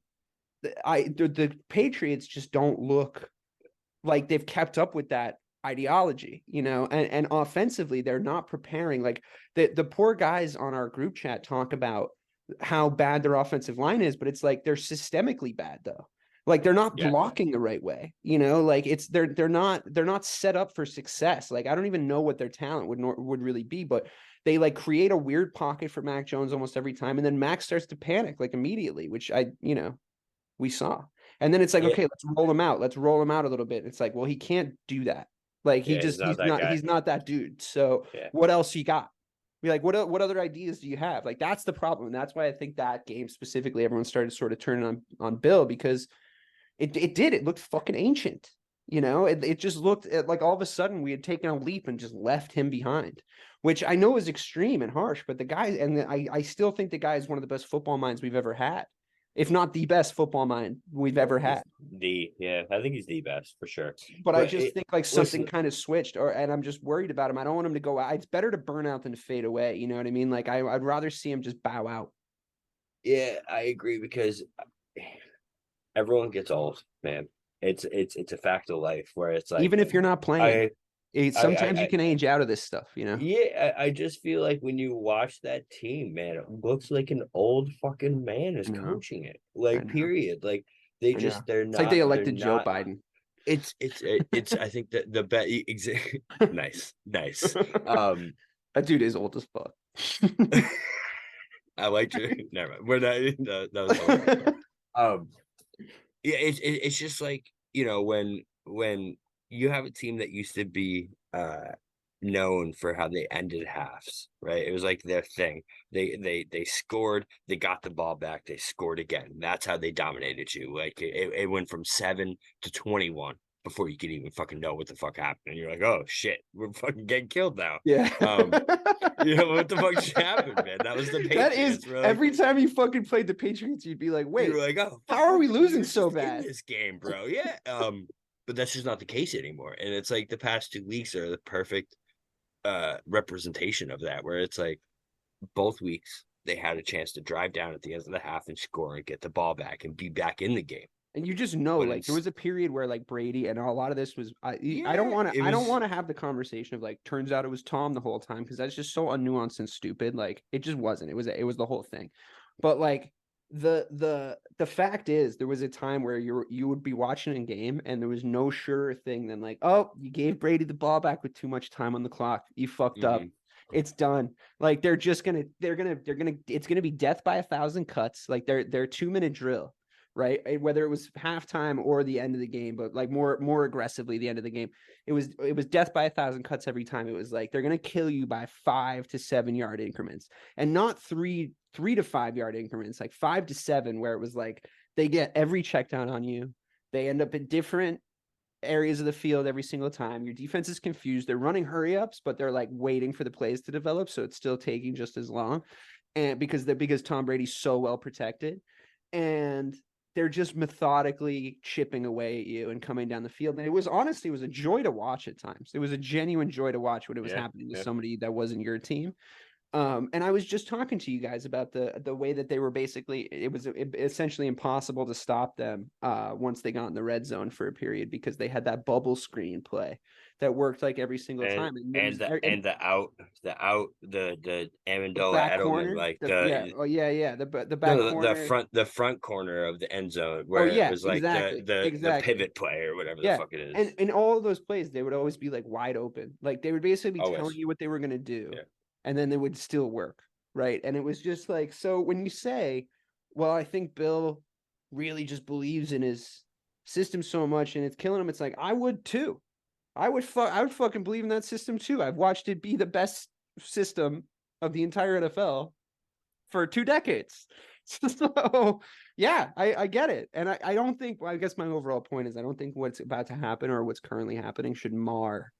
the Patriots just don't look like they've kept up with that ideology, and offensively, they're not preparing. Like the poor guys on our group chat talk about how bad their offensive line is, but it's like they're systemically bad though. Like they're not blocking the right way, like it's they're not set up for success. Like I don't even know what their talent would really be, but they like create a weird pocket for Mac Jones almost every time, and then Mac starts to panic like immediately, which we saw. And then it's like, okay, let's roll him out. Let's roll him out a little bit. It's like, well, he can't do that. Like he's not that dude. So what else you got? Be like, what other ideas do you have? Like that's the problem. And that's why I think that game specifically, everyone started sort of turning on Bill because it looked fucking ancient. It just looked like all of a sudden we had taken a leap and just left him behind, which I know is extreme and harsh, but the guy, and I still think the guy is one of the best football minds we've ever had, if not the best football mind we've ever had. I think he's the best for sure. But I just think like something kind of switched, and I'm just worried about him. I don't want him to go out. It's better to burn out than to fade away. You know what I mean? Like I'd rather see him just bow out. Yeah, I agree because everyone gets old, man. It's a fact of life where it's like, even if you're not playing, sometimes you can age out of this stuff, Yeah, I just feel like when you watch that team, man, it looks like an old fucking man is coaching it. Like, period. Like they're not. It's like they elected Joe Biden. It's I think that the bet nice. That dude is old as fuck. I liked it. Never mind. We're not. That was hilarious. Yeah, it's just like, when you have a team that used to be known for how they ended halves, right? It was like their thing. They scored, they got the ball back, they scored again. That's how they dominated you. Like it went from 7 to 21 before you could even fucking know what the fuck happened. And you're like, oh shit, we're fucking getting killed now. Yeah. What the fuck just happened, man? That was the Patriots. That is We're like, every time you fucking played the Patriots, you'd be like, wait, you were like, oh, how are we fuck, losing we're so just bad in this game, bro? Yeah. But that's just not the case anymore. And it's like the past 2 weeks are the perfect representation of that, where it's like both weeks they had a chance to drive down at the end of the half and score and get the ball back and be back in the game. And you just know, But like, there was a period where, like, Brady and a lot of this was, I don't want to have the conversation of, like, turns out it was Tom the whole time, because that's just so unnuanced and stupid. Like, it just wasn't. It was the whole thing. But, like, the fact is, there was a time where you would be watching a game and there was no surer thing than, like, oh, you gave Brady the ball back with too much time on the clock. You fucked up. It's done. Like, it's gonna be death by 1,000 cuts. Like, they're 2-minute drill. Right, whether it was halftime or the end of the game, but like more aggressively the end of the game, it was death by 1,000 cuts every time. It was like they're gonna kill you by 5 to 7 yard increments, and not 3 to 5 yard increments, like 5 to 7, where it was like they get every check down on you. They end up in different areas of the field every single time. Your defense is confused. They're running hurry ups, but they're like waiting for the plays to develop, so it's still taking just as long, and because Tom Brady's so well protected, and they're just methodically chipping away at you and coming down the field. And it was a joy to watch at times. It was a genuine joy to watch when it was happening to somebody that wasn't your team. And I was just talking to you guys about the way that they were it was essentially impossible to stop them once they got in the red zone for a period, because they had that bubble screen play that worked like every single time. The Amendola corner, Edelman, like the front corner of the end zone, where it was like the pivot play or whatever the fuck it is. And in all of those plays, they would always be like wide open. Like they would basically be telling you what they were going to do. Yeah. And then they would still work, right? And it was just like, so when you say, well, I think Bill really just believes in his system so much and it's killing him, it's like, I would too. I would fucking believe in that system too. I've watched it be the best system of the entire NFL for 2 decades. So yeah, I get it. And I don't think, well, I guess my overall point is I don't think what's about to happen or what's currently happening should mar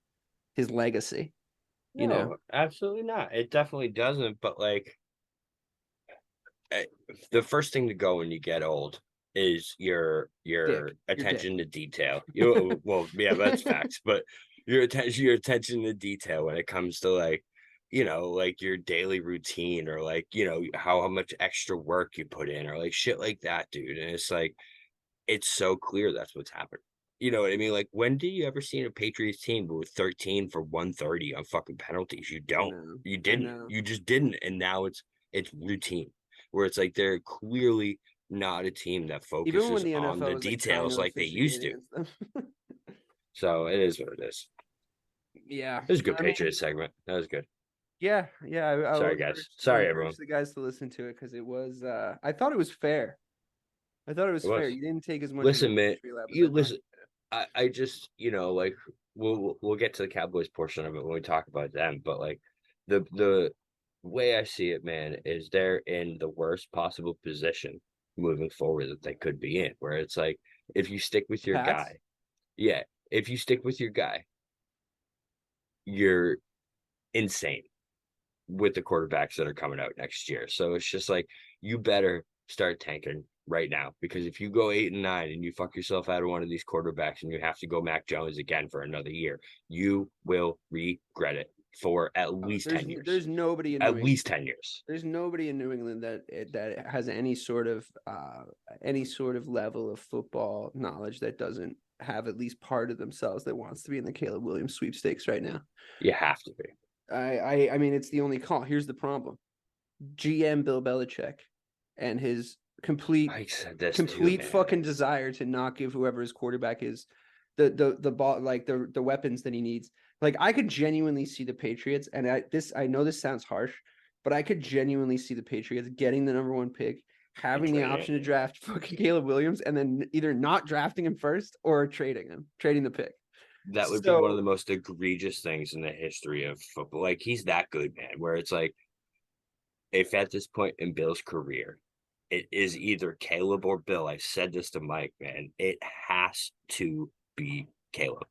his legacy. No, absolutely not. It definitely doesn't. But like, the first thing to go when you get old is your attention to detail. Well, yeah, that's facts. But your attention to detail when it comes to like, like your daily routine, or like, how much extra work you put in, or like shit like that, dude. And it's like, it's so clear that's what's happened. You know what I mean? Like, when do you ever see a Patriots team with 13 for 130 on fucking penalties? You don't. You didn't. You just didn't. And now it's routine, where it's like they're clearly not a team that focuses on the details like they used to. So it is what it is. Yeah, it was a good Patriots segment. That was good. Yeah. Sorry, guys. Sorry, everyone. The guys to listen to it, because it was. I thought it was fair. Fair. You didn't take as much. Listen, man. You listen. I just, like, we'll get to the Cowboys portion of it when we talk about them, but like the way I see it, man, is they're in the worst possible position moving forward that they could be in, where it's like, if you stick with your guy, if you stick with your guy, you're insane with the quarterbacks that are coming out next year. So it's just like, you better start tanking right now, because if you go 8-9 and you fuck yourself out of one of these quarterbacks and you have to go Mac Jones again for another year, you will regret it for at least 10 years. There's nobody in at least 10 years. There's nobody in New England that has any sort of level of football knowledge that doesn't have at least part of themselves that wants to be in the Caleb Williams sweepstakes right now. You have to be. I mean, it's the only call. Here's the problem: GM Bill Belichick and his complete fucking desire to not give whoever his quarterback is the ball, like the weapons that he needs. Like, I could genuinely see the Patriots, and I know this sounds harsh, but I could genuinely see the Patriots getting the number 1 pick, having the option to draft fucking Caleb Williams, and then either not drafting him first or trading the pick. That would be one of the most egregious things in the history of football. Like, he's that good, man, where it's like, if at this point in Bill's career, it is either Caleb or Bill. I said this to Mike, man. It has to be Caleb.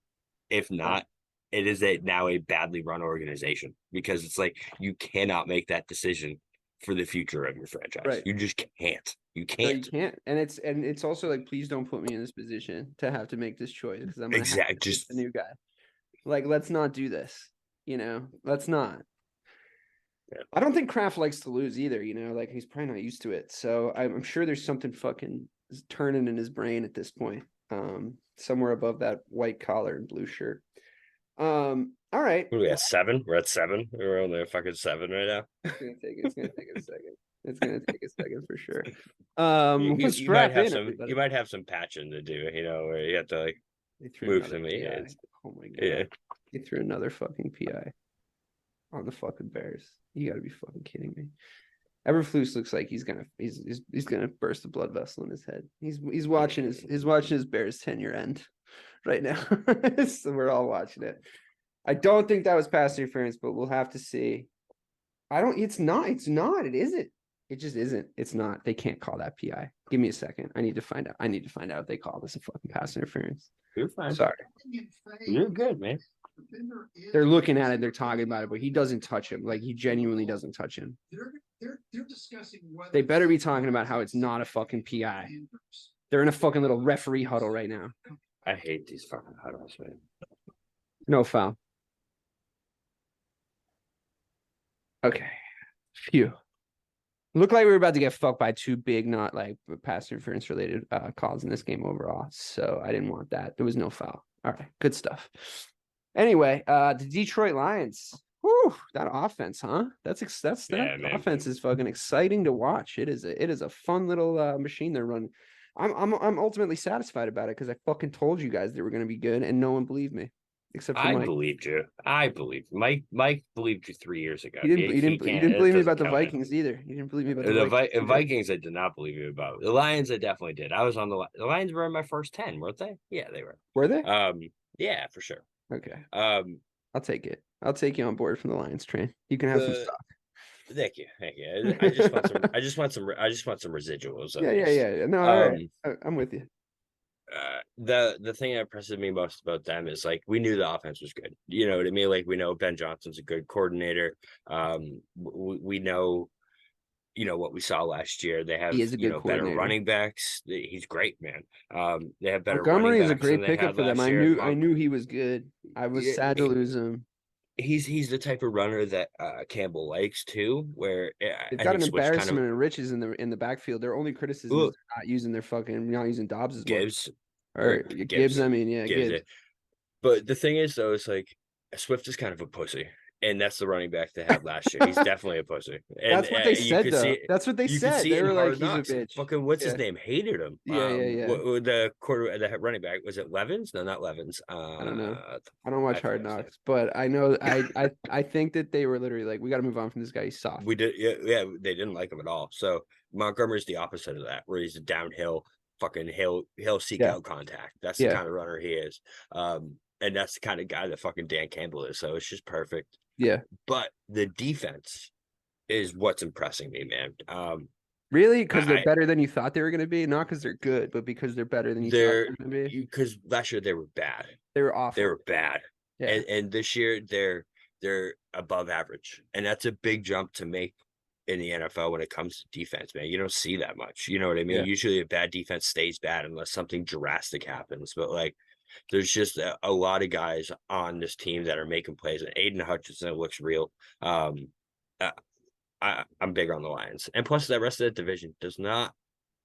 If not, it is now a badly run organization, because it's like you cannot make that decision for the future of your franchise. Right. You just can't. You No, can't. you can't. And it's also like, please don't put me in this position to have to make this choice, because I'm gonna have to Just pick the new guy. Like, let's not do this. Let's not. Yeah. I don't think Kraft likes to lose either. Like, he's probably not used to it. So I'm sure there's something fucking turning in his brain at this point. Somewhere above that white collar and blue shirt. All right. What are we at 7? We're at 7. We're only at fucking 7 right now. It's gonna take a second. It's gonna take a second for sure. You might have some patching to do, where you have to like move some. Yeah. Oh my god. Yeah. They threw another fucking PI on the fucking Bears. You gotta be fucking kidding me. Eberflus looks like he's gonna burst a blood vessel in his head. He's watching his Bears tenure end right now. So we're all watching it. I don't think that was pass interference, but we'll have to see. It's not. It isn't. It just isn't. It's not. They can't call that PI. Give me a second. I need to find out if they call this a fucking pass interference. You're fine. Sorry. You're good, man. They're looking at it. They're talking about it, but he doesn't touch him. Like, he genuinely doesn't touch him. They're discussing whether they better be talking about how it's not a fucking PI. They're in a fucking little referee huddle right now. I hate these fucking huddles, man. No foul. Okay. Phew. Looked like we were about to get fucked by 2 big, not like pass interference related calls in this game overall. So I didn't want that. There was no foul. All right. Good stuff. Anyway, the Detroit Lions. Whew, that offense, huh? That offense is fucking exciting to watch. It is a fun little machine they're running. I'm ultimately satisfied about it, because I fucking told you guys they were going to be good, and no one believed me, except for Mike. Believed you. I believed Mike believed you 3 years ago. You didn't believe me about the Vikings either. You didn't believe me about the Vikings. I did not believe you about. The Lions, I definitely did. I was on the Lions were in my first 10, weren't they? Yeah, they were. Were they? Yeah, for sure. Okay. I'll take it. I'll take you on board from the Lions train. You can have some stock. Thank you. I just want some residuals. Yeah. No, all right. I'm with you. The thing that impresses me most about them is, like, we knew the offense was good. You know what I mean? Like, we know Ben Johnson's a good coordinator. We know, what we saw last year. They have better running backs. He's great, man. They have better. Montgomery is a great pickup for them. I knew he was good. I was sad to lose him. He's the type of runner that Campbell likes too. Where they've got an embarrassment of riches in the backfield. Their only criticism is not using Dobbs as Gibbs or Gibbs. I mean, yeah, Gibbs. But the thing is, though, it's like Swift is kind of a pussy. And that's the running back they had last year. He's definitely a pussy. And that's what they said, though. That's what they said. They were like, he's a bitch. Fucking, what's his name? Hated him. Yeah. The running back, was it Levins? No, not Levins. I don't know. I don't watch Hard Knocks, but I know. I think that they were literally like, we got to move on from this guy. He's soft. We did. Yeah. They didn't like him at all. So Montgomery's the opposite of that, where he's a downhill. Fucking he'll seek out contact. That's the kind of runner he is. And that's the kind of guy that fucking Dan Campbell is. So it's just perfect. Yeah, but the defense is what's impressing me, man. Really, because they're better than you thought they were going to be, not because they're good, but because they're better than you thought they were going to be. Because last year they were bad. They were awful. They were bad, and this year they're above average, and that's a big jump to make in the NFL when it comes to defense, man. You don't see that much. You know what I mean? Yeah. Usually, a bad defense stays bad unless something drastic happens, but like. There's just a lot of guys on this team that are making plays, and Aiden Hutchinson looks real. I'm big on the Lions, and plus the rest of the division does not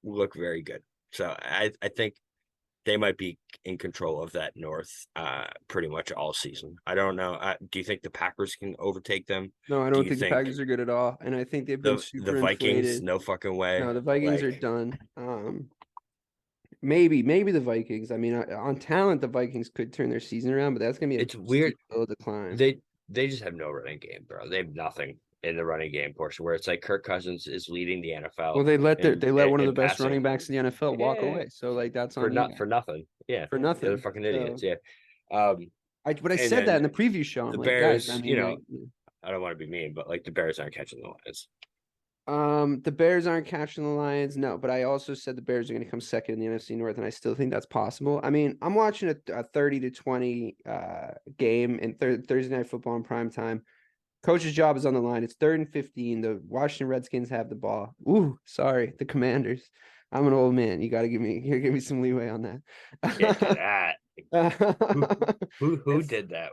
look very good. So I think they might be in control of that North pretty much all season. I don't know. Do you think the Packers can overtake them? No, I don't think the Packers are good at all, and I think they've been super the Vikings. Inflated. No fucking way. No, the Vikings are done. Maybe the Vikings. I mean, on talent, the Vikings could turn their season around, but that's gonna be it's weird. Decline. They just have no running game, bro. They have nothing. in the running game portion, where it's like Kirk Cousins is leading the NFL. Well, they let one of the best passing. running backs in the NFL walk away. So like that's for on you. for nothing. Yeah, For nothing. They're fucking idiots. So, Yeah. I said that in the preview show. I'm the like, Bears, guys, I mean, I don't want to be mean, but like the Bears aren't catching the Lions. The Bears aren't catching the Lions, no, but I also said the Bears are going to come second in the NFC North, and I still think that's possible. I mean, I'm watching a 30-20 game in Thursday Night Football in prime time. Coach's job is on the line. It's 3rd and 15. The Washington Redskins have the ball. Ooh, sorry, the Commanders. I'm an old man. You got to give me some leeway on that. Get to that. Who did that?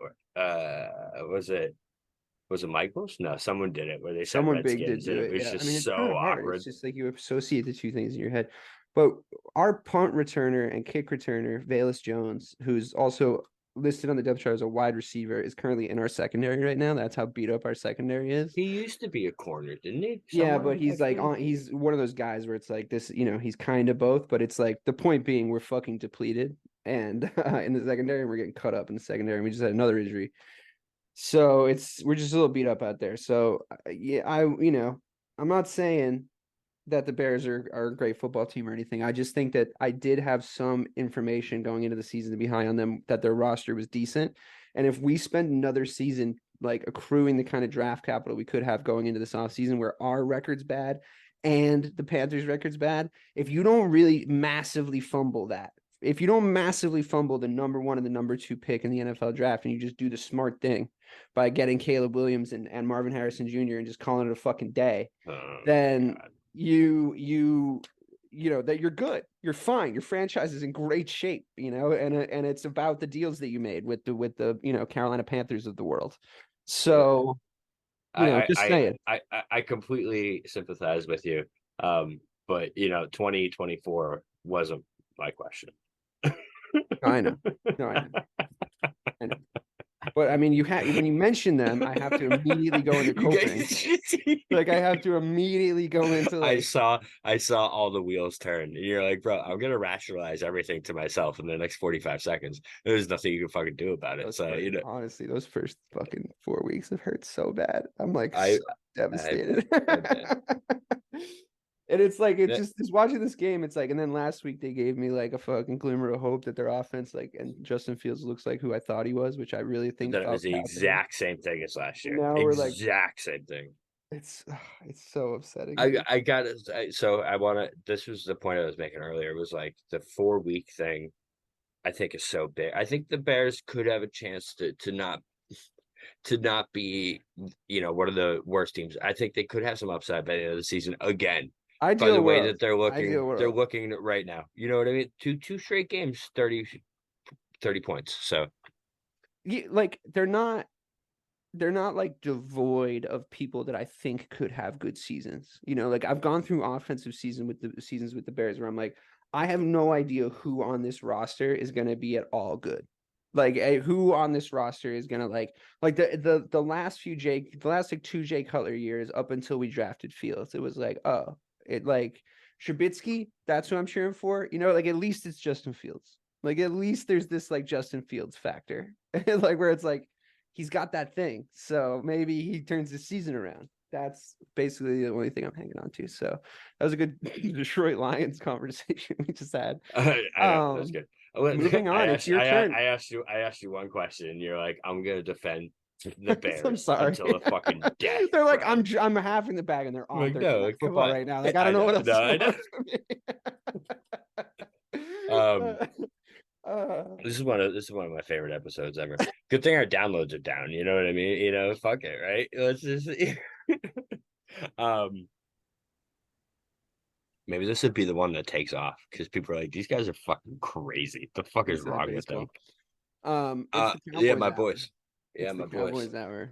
Was it Michaels? No, someone did it where they said someone big Redskins, did do and it. was Yeah. just I mean, it's so kind of hard. awkward. It's just like you associate the two things in your head. But our punt returner and kick returner, Velus Jones, who's also listed on the depth chart as a wide receiver, is currently in our secondary right now. That's how beat up our secondary is. He used to be a corner, didn't he? Yeah, but he's like he's one of those guys where it's like this, he's kind of both, but it's like the point being we're fucking depleted and in the secondary, and we're getting cut up in the secondary, and we just had another injury. So we're just a little beat up out there. So yeah, I'm not saying that the Bears are a great football team or anything. I just think that I did have some information going into the season to be high on them, that their roster was decent. And if we spend another season like accruing the kind of draft capital we could have going into this offseason where our record's bad and the Panthers' record's bad, if you don't really massively fumble that, if you don't massively fumble the number 1 and the number 2 pick in the NFL draft, and you just do the smart thing by getting Caleb Williams and Marvin Harrison Jr. and just calling it a fucking day, then you that you're good, you're fine, your franchise is in great shape, and it's about the deals that you made with the Carolina Panthers of the world. So just saying. I completely sympathize with you, but 2024 wasn't my question. I know. No, I know. But I mean, when you mention them, I have to immediately go into coping. Like I have to immediately go into. Like, I saw all the wheels turn, and you're like, bro, I'm gonna rationalize everything to myself in the next 45 seconds. There's nothing you can fucking do about it. So honestly, those first fucking 4 weeks have hurt so bad. I'm like so devastated. And it's like, just watching this game, it's like, and then last week they gave me like a fucking glimmer of hope that their offense, and Justin Fields looks like who I thought he was, which I really think that it was the exact same thing as last year. Now we're like, exact same thing. It's so upsetting. I got it. So I want to, this was the point I was making earlier. It was like the 4-week thing, I think is so big. I think the Bears could have a chance to not be, one of the worst teams. I think they could have some upside by the end of the season again. By the way that they're looking right now. You know what I mean? Two straight games, 30 points. So yeah, like they're not like devoid of people that I think could have good seasons. Like I've gone through offensive seasons with the Bears where I'm like, I have no idea who on this roster is going to be at all good. Like who on this roster is going to like the last like 2 Jay Cutler years up until we drafted Fields. It was like, oh, it like Trubisky, that's who I'm cheering for. Like at least it's Justin Fields. Like at least there's this like Justin Fields factor, like where it's like he's got that thing. So maybe he turns the season around. That's basically the only thing I'm hanging on to. So that was a good Detroit Lions conversation we just had. I know, that was good. Moving on, it's your turn. I asked you one question, and you're like, I'm gonna defend the Bears I'm sorry. until the fucking death. They're like, I'm half in the bag, and they're on their football right now. Like I don't know what else. I know. This is one of my favorite episodes ever. Good thing our downloads are down. You know what I mean? Fuck it, right? Let's just. Maybe this would be the one that takes off because people are like, these guys are fucking crazy. The fuck is wrong with them? Yeah, my boys. Yeah, my boys. Cowboys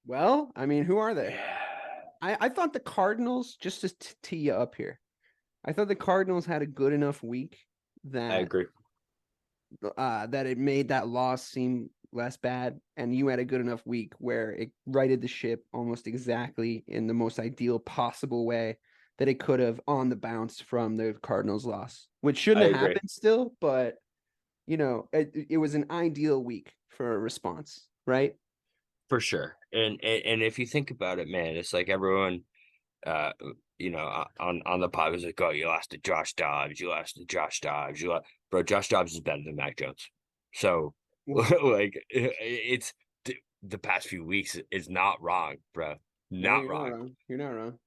well, I mean, who are they? I thought the Cardinals, just to tee you up here, I thought the Cardinals had a good enough week that I agree. That it made that loss seem less bad, and you had a good enough week where it righted the ship almost exactly in the most ideal possible way that it could have on the bounce from the Cardinals loss, which shouldn't have happened still, but it was an ideal week for a response, right? For sure. And if you think about it, man, it's like everyone, on the pod was like, oh, you lost to Josh Dobbs, bro. Josh Dobbs is better than Mac Jones. So like it's the past few weeks is not wrong, bro. Not wrong. You're not wrong.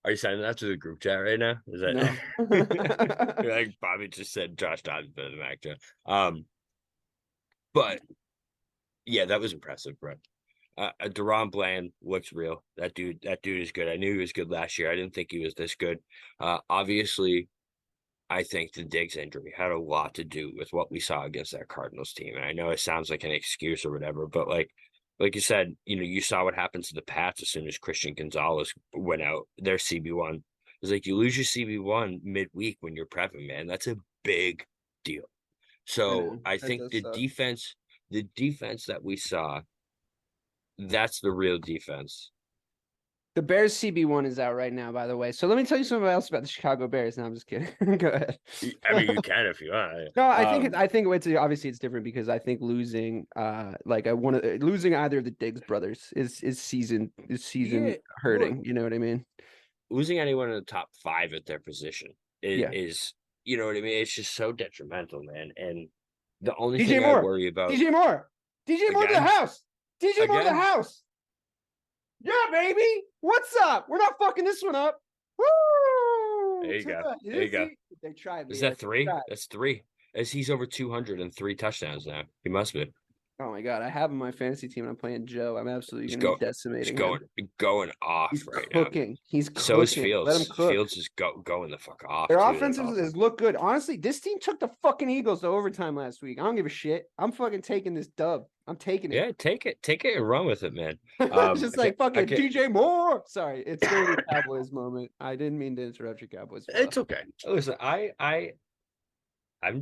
Are you signing that to the group chat right now? Is that No. like Bobby just said Josh Dobbs is better than Mac Jones? But yeah, that was impressive, bro. Deron Bland looks real. That dude is good. I knew he was good last year. I didn't think he was this good. Obviously, I think the Diggs injury had a lot to do with what we saw against that Cardinals team. And I know it sounds like an excuse or whatever, but like you said, you saw what happened to the Pats as soon as Christian Gonzalez went out. Their CB1. It's like you lose your CB1 midweek when you're prepping, man. That's a big deal. So I think the defense that we saw, that's the real defense. The Bears CB1 is out right now, by the way. So let me tell you something else about the Chicago Bears. No, I'm just kidding. Go ahead. I mean, you can if you want. No, I think it's obviously it's different because I think losing losing either of the Diggs brothers is season hurting. You know what I mean? Losing anyone in the top 5 at their position is you know what I mean? It's just so detrimental, man. And the only thing I worry about DJ Moore to the house. DJ Moore to the house. Yeah, baby. What's up? We're not fucking this one up. Woo! There you go. They tried. Is that 3? That's 3. As he's over 203 touchdowns now. He must be. Oh my god, I have him on my fantasy team and I'm playing Joe. I'm absolutely going to be decimating him. Going off now. He's cooking. So is Fields. Let him cook. Fields is going the fuck off. Their offense has looked good. Honestly, this team took the fucking Eagles to overtime last week. I don't give a shit. I'm fucking taking this dub. I'm taking it. Yeah, take it and run with it, man. Just like fucking DJ Moore. Sorry, it's still the Cowboys moment. I didn't mean to interrupt your Cowboys. It's okay. Listen, I'm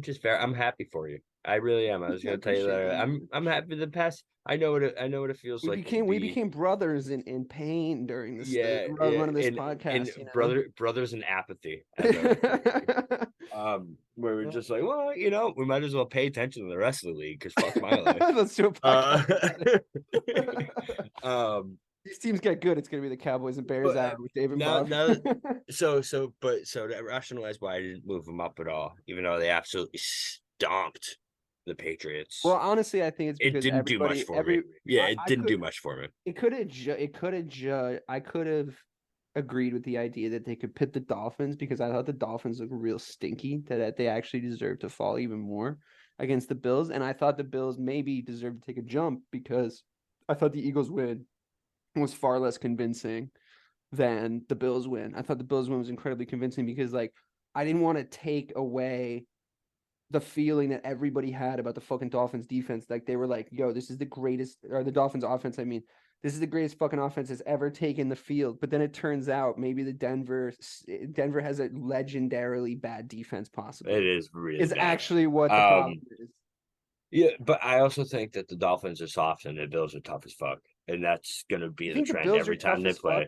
just fair. I'm happy for you. I really am. I was going to tell you that I'm happy. The past, I know what it feels like. We became brothers in pain during this run of this podcast. And brothers in apathy. Where we're just like, well, we might as well pay attention to the rest of the league because fuck my life. Let's do a podcast. These teams get good. It's going to be the Cowboys and Bears out with David Bob. So to rationalize why I didn't move them up at all, even though they absolutely stomped the Patriots. Well, honestly, I think it's because it didn't do much for me. Yeah, it didn't do much for me. I could have agreed with the idea that they could pit the Dolphins because I thought the Dolphins looked real stinky, that they actually deserved to fall even more against the Bills. And I thought the Bills maybe deserved to take a jump because I thought the Eagles win was far less convincing than the Bills win. I thought the Bills win was incredibly convincing because I didn't want to take away the feeling that everybody had about the fucking Dolphins defense. Like they were like, yo, this is the greatest, or the Dolphins offense. I mean, this is the greatest fucking offense that's ever taken the field. But then it turns out maybe the Denver has a legendarily bad defense possibly. It is really bad. Actually what the problem is. Yeah, but I also think that the Dolphins are soft and the Bills are tough as fuck. And that's going to be the trend every time they play.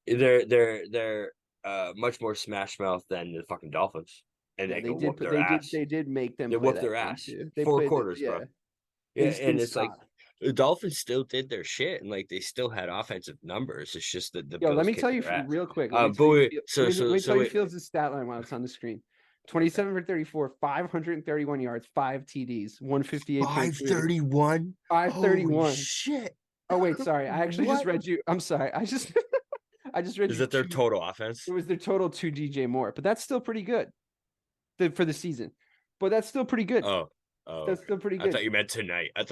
They're much more smash mouth than the fucking Dolphins. And they whoop their ass. They did make them. They whooped their ass. 4 quarters, bro. Yeah, and it's like the Dolphins still did their shit, and they still had offensive numbers. It's just that the. Yo, let me tell you real quick. Let me tell you Fields' stat line while it's on the screen. 27 for 34, 531 yards, 5 TDs, 158. 531. 531. Holy shit. Oh wait, sorry. I actually just read you. I'm sorry. I just read. Is that their total offense? It was their total to DJ Moore, but that's still pretty good. For the season, but that's still pretty good. Oh, that's still pretty good. I thought you meant tonight. I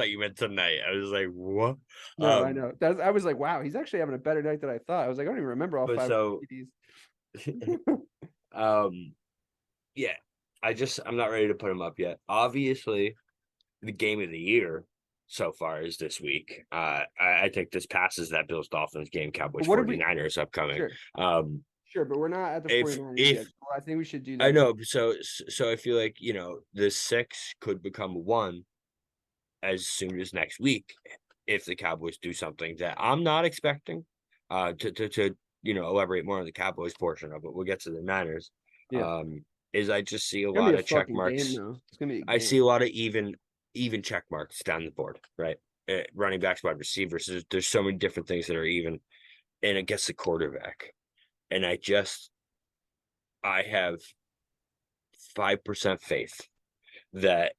was like, what? No, I know. I was like, wow, he's actually having a better night than I thought. I was like, I don't even remember all 5 TDs. Yeah, I'm not ready to put him up yet. Obviously, the game of the year so far is this week. I think this passes that Bills Dolphins game, Cowboys 49ers upcoming. Sure. Sure, but we're not at the 49ers yet. So I think we should do that. I know. So I feel like, the 6 could become 1 as soon as next week if the Cowboys do something that I'm not expecting. To elaborate more on the Cowboys portion of it. We'll get to the Niners. Yeah. Is I just see a lot of check marks. It's gonna be I see a lot of even check marks down the board, right? running backs, wide receivers. There's so many different things that are even, and against the quarterback. And I have 5% faith that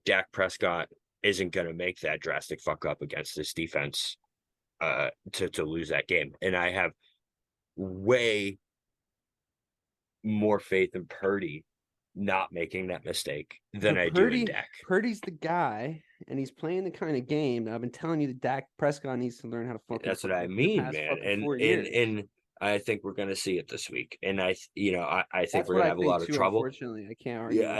Dak Prescott isn't going to make that drastic fuck up against this defense to lose that game. And I have way more faith in Purdy not making that mistake than I do in Dak. Purdy's the guy, and he's playing the kind of game that I've been telling you that Dak Prescott needs to learn how to fucking. That's what I mean, man. And I think we're going to see it this week. And I think we're going to have a lot of trouble. Unfortunately, I can't argue. Yeah,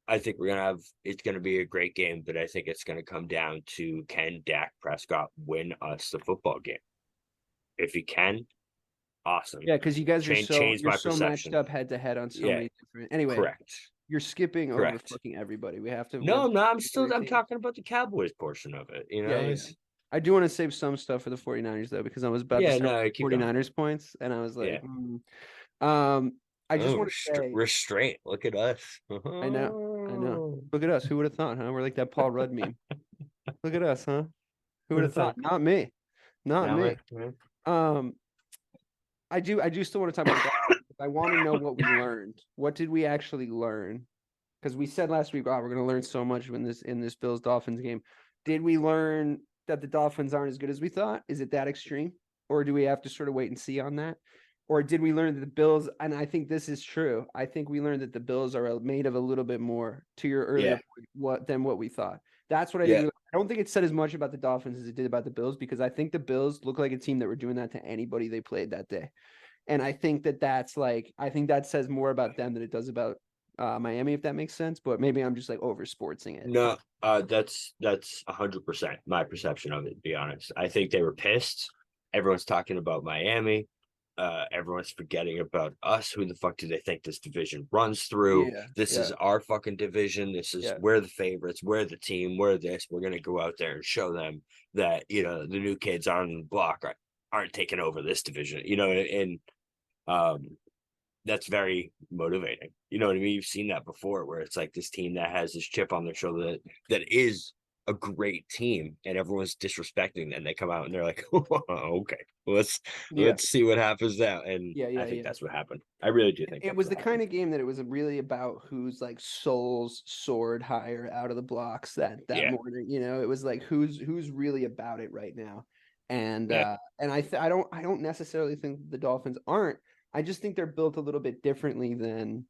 I think we're gonna have. It's gonna be a great game, but I think it's gonna come down to, can Dak Prescott win us the football game? If he can, awesome. Yeah, because you guys are so matched up head to head on so many different. Anyway, correct. You're skipping over fucking everybody. We have to. No, I'm talking about the Cowboys portion of it. You know, yeah. I do want to save some stuff for the 49ers though, because I was about to start 49ers points, and I was like, I just want to say restraint. Look at us. I know. Look at us. Who would have thought, huh? We're like that Paul Rudd meme. Look at us, huh? Who would have thought? Not me. Not me. I do still want to talk about that. I want to know what we learned. What did we actually learn? Because we said last week, we're going to learn so much in this Bills Dolphins game. Did we learn that the Dolphins aren't as good as we thought? Is it that extreme? Or do we have to sort of wait and see on that? Or did we learn that the Bills, and I think this is true, I think we learned that the Bills are made of a little bit more, to your earlier point, than what we thought. That's what I think. I don't think it said as much about the Dolphins as it did about the Bills, because I think the Bills look like a team that were doing that to anybody they played that day. And I think I think that says more about them than it does about Miami, if that makes sense. But maybe I'm just like over sportsing it. No, that's 100% my perception of it, to be honest. I think they were pissed. Everyone's talking about Miami. Everyone's forgetting about us. Who the fuck do they think this division runs through? This is our fucking division. This is we're the favorites. We're the team. We're this. We're gonna go out there and show them that, you know, the new kids on the block aren't taking over this division. You know, and that's very motivating. You know what I mean? You've seen that before, where it's like this team that has this chip on their shoulder that is a great team, and everyone's disrespecting them. They come out and they're like, okay, let's see what happens now. And I think that's what happened. I really do think it was the kind of game that it was really about whose like souls soared higher out of the blocks that morning. You know, it was like who's really about it right now. And I don't necessarily think the Dolphins aren't. I just think they're built a little bit differently than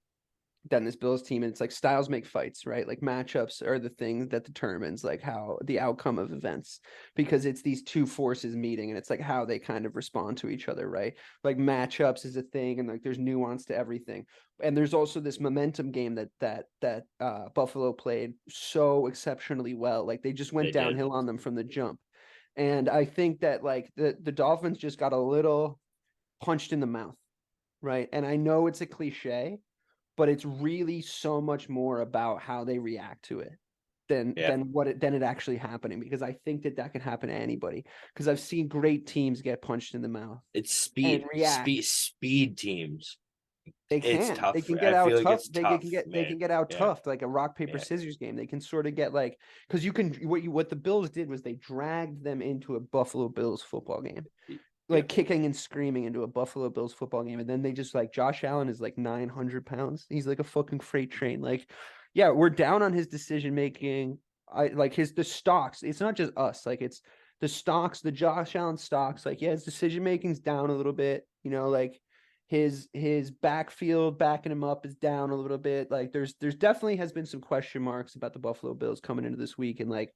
this Bills team. And it's like styles make fights, right? Like matchups are the thing that determines like how the outcome of events, because it's these two forces meeting, and it's like how they kind of respond to each other, right? Like matchups is a thing, and like there's nuance to everything. And there's also this momentum game that Buffalo played so exceptionally well. Like they just went downhill on them from the jump. And I think that like the Dolphins just got a little punched in the mouth, right? And I know it's a cliche, but it's really so much more about how they react to it than it actually happening, because I think that can happen to anybody, because I've seen great teams get punched in the mouth. It's speed teams. They can get out tough. They can get out tough, like a rock paper scissors game. They can sort of get like, because what the Bills did was they dragged them into a Buffalo Bills football game. Like kicking and screaming into a Buffalo Bills football game. And then they just like, Josh Allen is like 900 pounds. He's like a fucking freight train. Like, we're down on his decision making. The stocks. It's not just us. Like it's the stocks, the Josh Allen stocks. Like, his decision making's down a little bit. You know, like his backfield backing him up is down a little bit. Like there's definitely has been some question marks about the Buffalo Bills coming into this week. And like,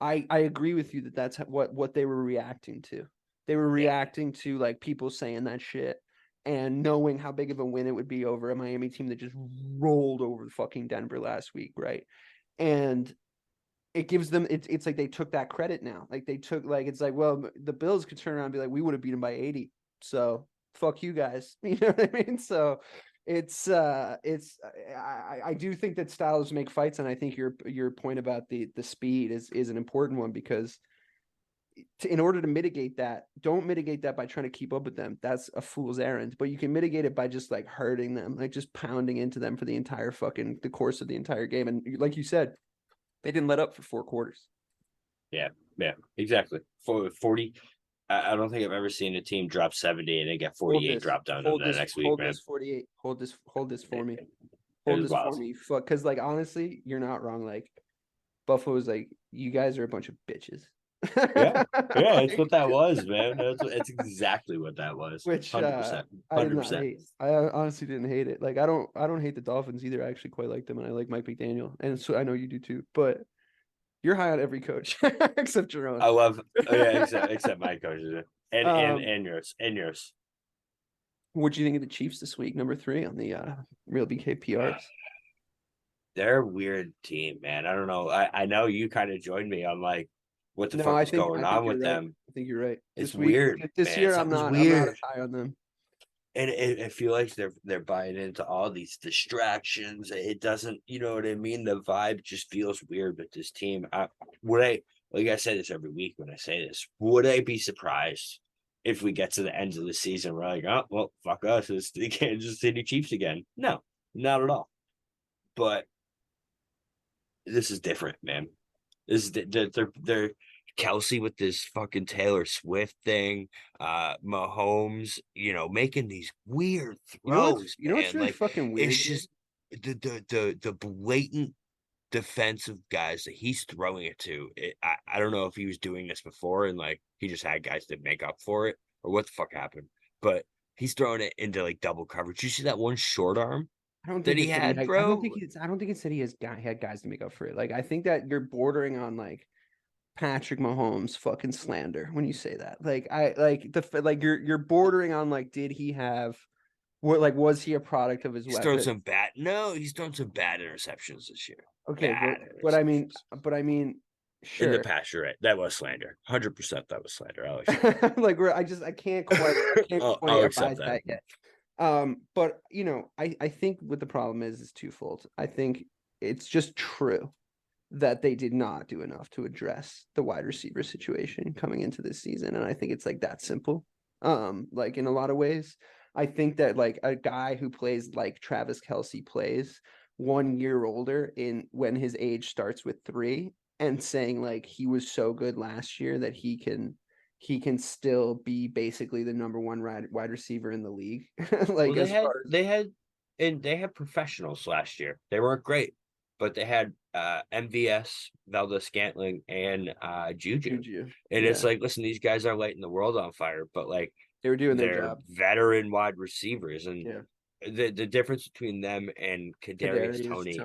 I agree with you that that's what they were reacting to. They were reacting to like people saying that shit and knowing how big of a win it would be over a Miami team that just rolled over fucking Denver last week, right? And it gives them it's like they took that credit now. Like they took it's like, well, the Bills could turn around and be like, we would have beat them by 80. So fuck you guys. You know what I mean? So I do think that styles make fights, and I think your point about the speed is an important one, because in order to mitigate that, don't mitigate that by trying to keep up with them. That's a fool's errand. But you can mitigate it by just like hurting them, like just pounding into them for the entire the course of the entire game. And like you said, they didn't let up for 4 quarters. Yeah, exactly. For 40, I don't think I've ever seen a team drop 70 and then get 48 drop down on the next week, man. This 48. Hold this for me. It Hold was this for wild. me. Fuck, because like honestly, you're not wrong. Like Buffalo's like, you guys are a bunch of bitches. Yeah, it's what that was, man. It's exactly what that was. Which 100%. I did not 100%. hate. I honestly didn't hate it. Like I don't hate the Dolphins either. I actually quite like them, and I like Mike McDaniel, and so I know you do too. But you're high on every coach except your own. I love, except my coaches and yours. What do you think of the Chiefs this week? Number 3 on the Real BK PRs. They're a weird team, man. I don't know. I know you kind of joined me on like what the fuck is going on with them. I think you're right. It's weird. This year, I'm not as high on them. And I feel like they're buying into all these distractions. It doesn't, you know what I mean? The vibe just feels weird with this team. Like I say this every week when I say this, would I be surprised if we get to the end of the season, we're like, oh, well, fuck us, it's the Kansas City Chiefs again? No, not at all. But this is different, man. This is they're Kelsey with this fucking Taylor Swift thing, Mahomes, making these weird throws. You know what's really like, fucking weird? It's just the blatant defensive guys that he's throwing it to. I don't know if he was doing this before and like he just had guys to make up for it or what the fuck happened, but he's throwing it into like double coverage. You see that one short arm? I don't think he had, bro. I don't think it said he had guys to make up for it. Like I think that you're bordering on like Patrick Mahomes fucking slander when you say that. Like you're bordering on like, did he have what, like, was he a product of his he's weapon? Thrown some bad he's thrown some bad interceptions this year. Okay, but I mean, sure. In the past, you're right. That was slander. 100% that was slander. Like I can't quite I'll accept that yet. But I think what the problem is twofold. I think it's just true that they did not do enough to address the wide receiver situation coming into this season. And I think it's like that simple. Like in a lot of ways, I think that like a guy who plays like Travis Kelce plays 1 year older when his age starts with 3 and saying like he was so good last year that he can still be basically the number 1 wide receiver in the league. Like they had professionals last year. They weren't great, but they had MVS, Valdez-Scantling, and Juju. And it's like, listen, these guys are lighting the world on fire, but like they were doing their job. Veteran wide receivers, and the difference between them and Kadarius Toney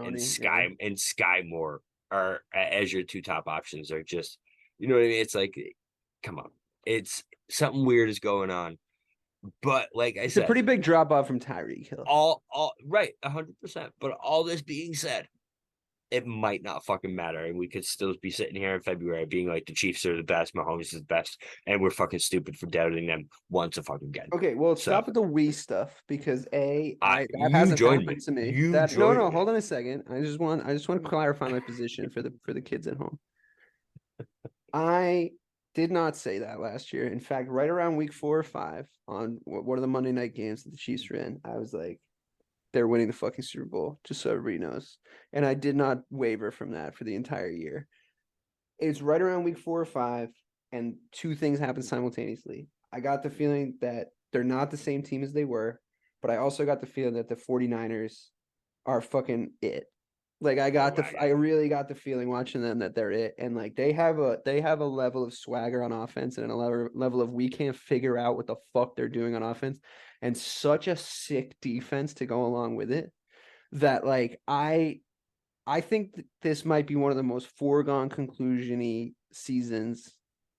and Sky Moore are as your 2 top options are just, you know what I mean? It's like, come on, it's something weird is going on. But like I said, it's a pretty big drop off from Tyreek Hill. All right, 100%. But all this being said, it might not fucking matter, and we could still be sitting here in February being like the Chiefs are the best, Mahomes is the best, and we're fucking stupid for doubting them once a fucking again. Okay, well, stop with the we stuff because that hasn't happened to me. Hold on a second. I just want to clarify my position for the kids at home. I did not say that last year. In fact, right around week 4 or 5 on one of the Monday night games that the Chiefs were in, I was like, they're winning the fucking Super Bowl, just so everybody knows. And I did not waver from that for the entire year. It's right around week 4 or 5, and 2 things happened simultaneously. I got the feeling that they're not the same team as they were, but I also got the feeling that the 49ers are fucking it. Like I really got the feeling watching them that they're it, and like they have a level of swagger on offense and a level of we can't figure out what the fuck they're doing on offense, and such a sick defense to go along with it that like I think that this might be one of the most foregone conclusion-y seasons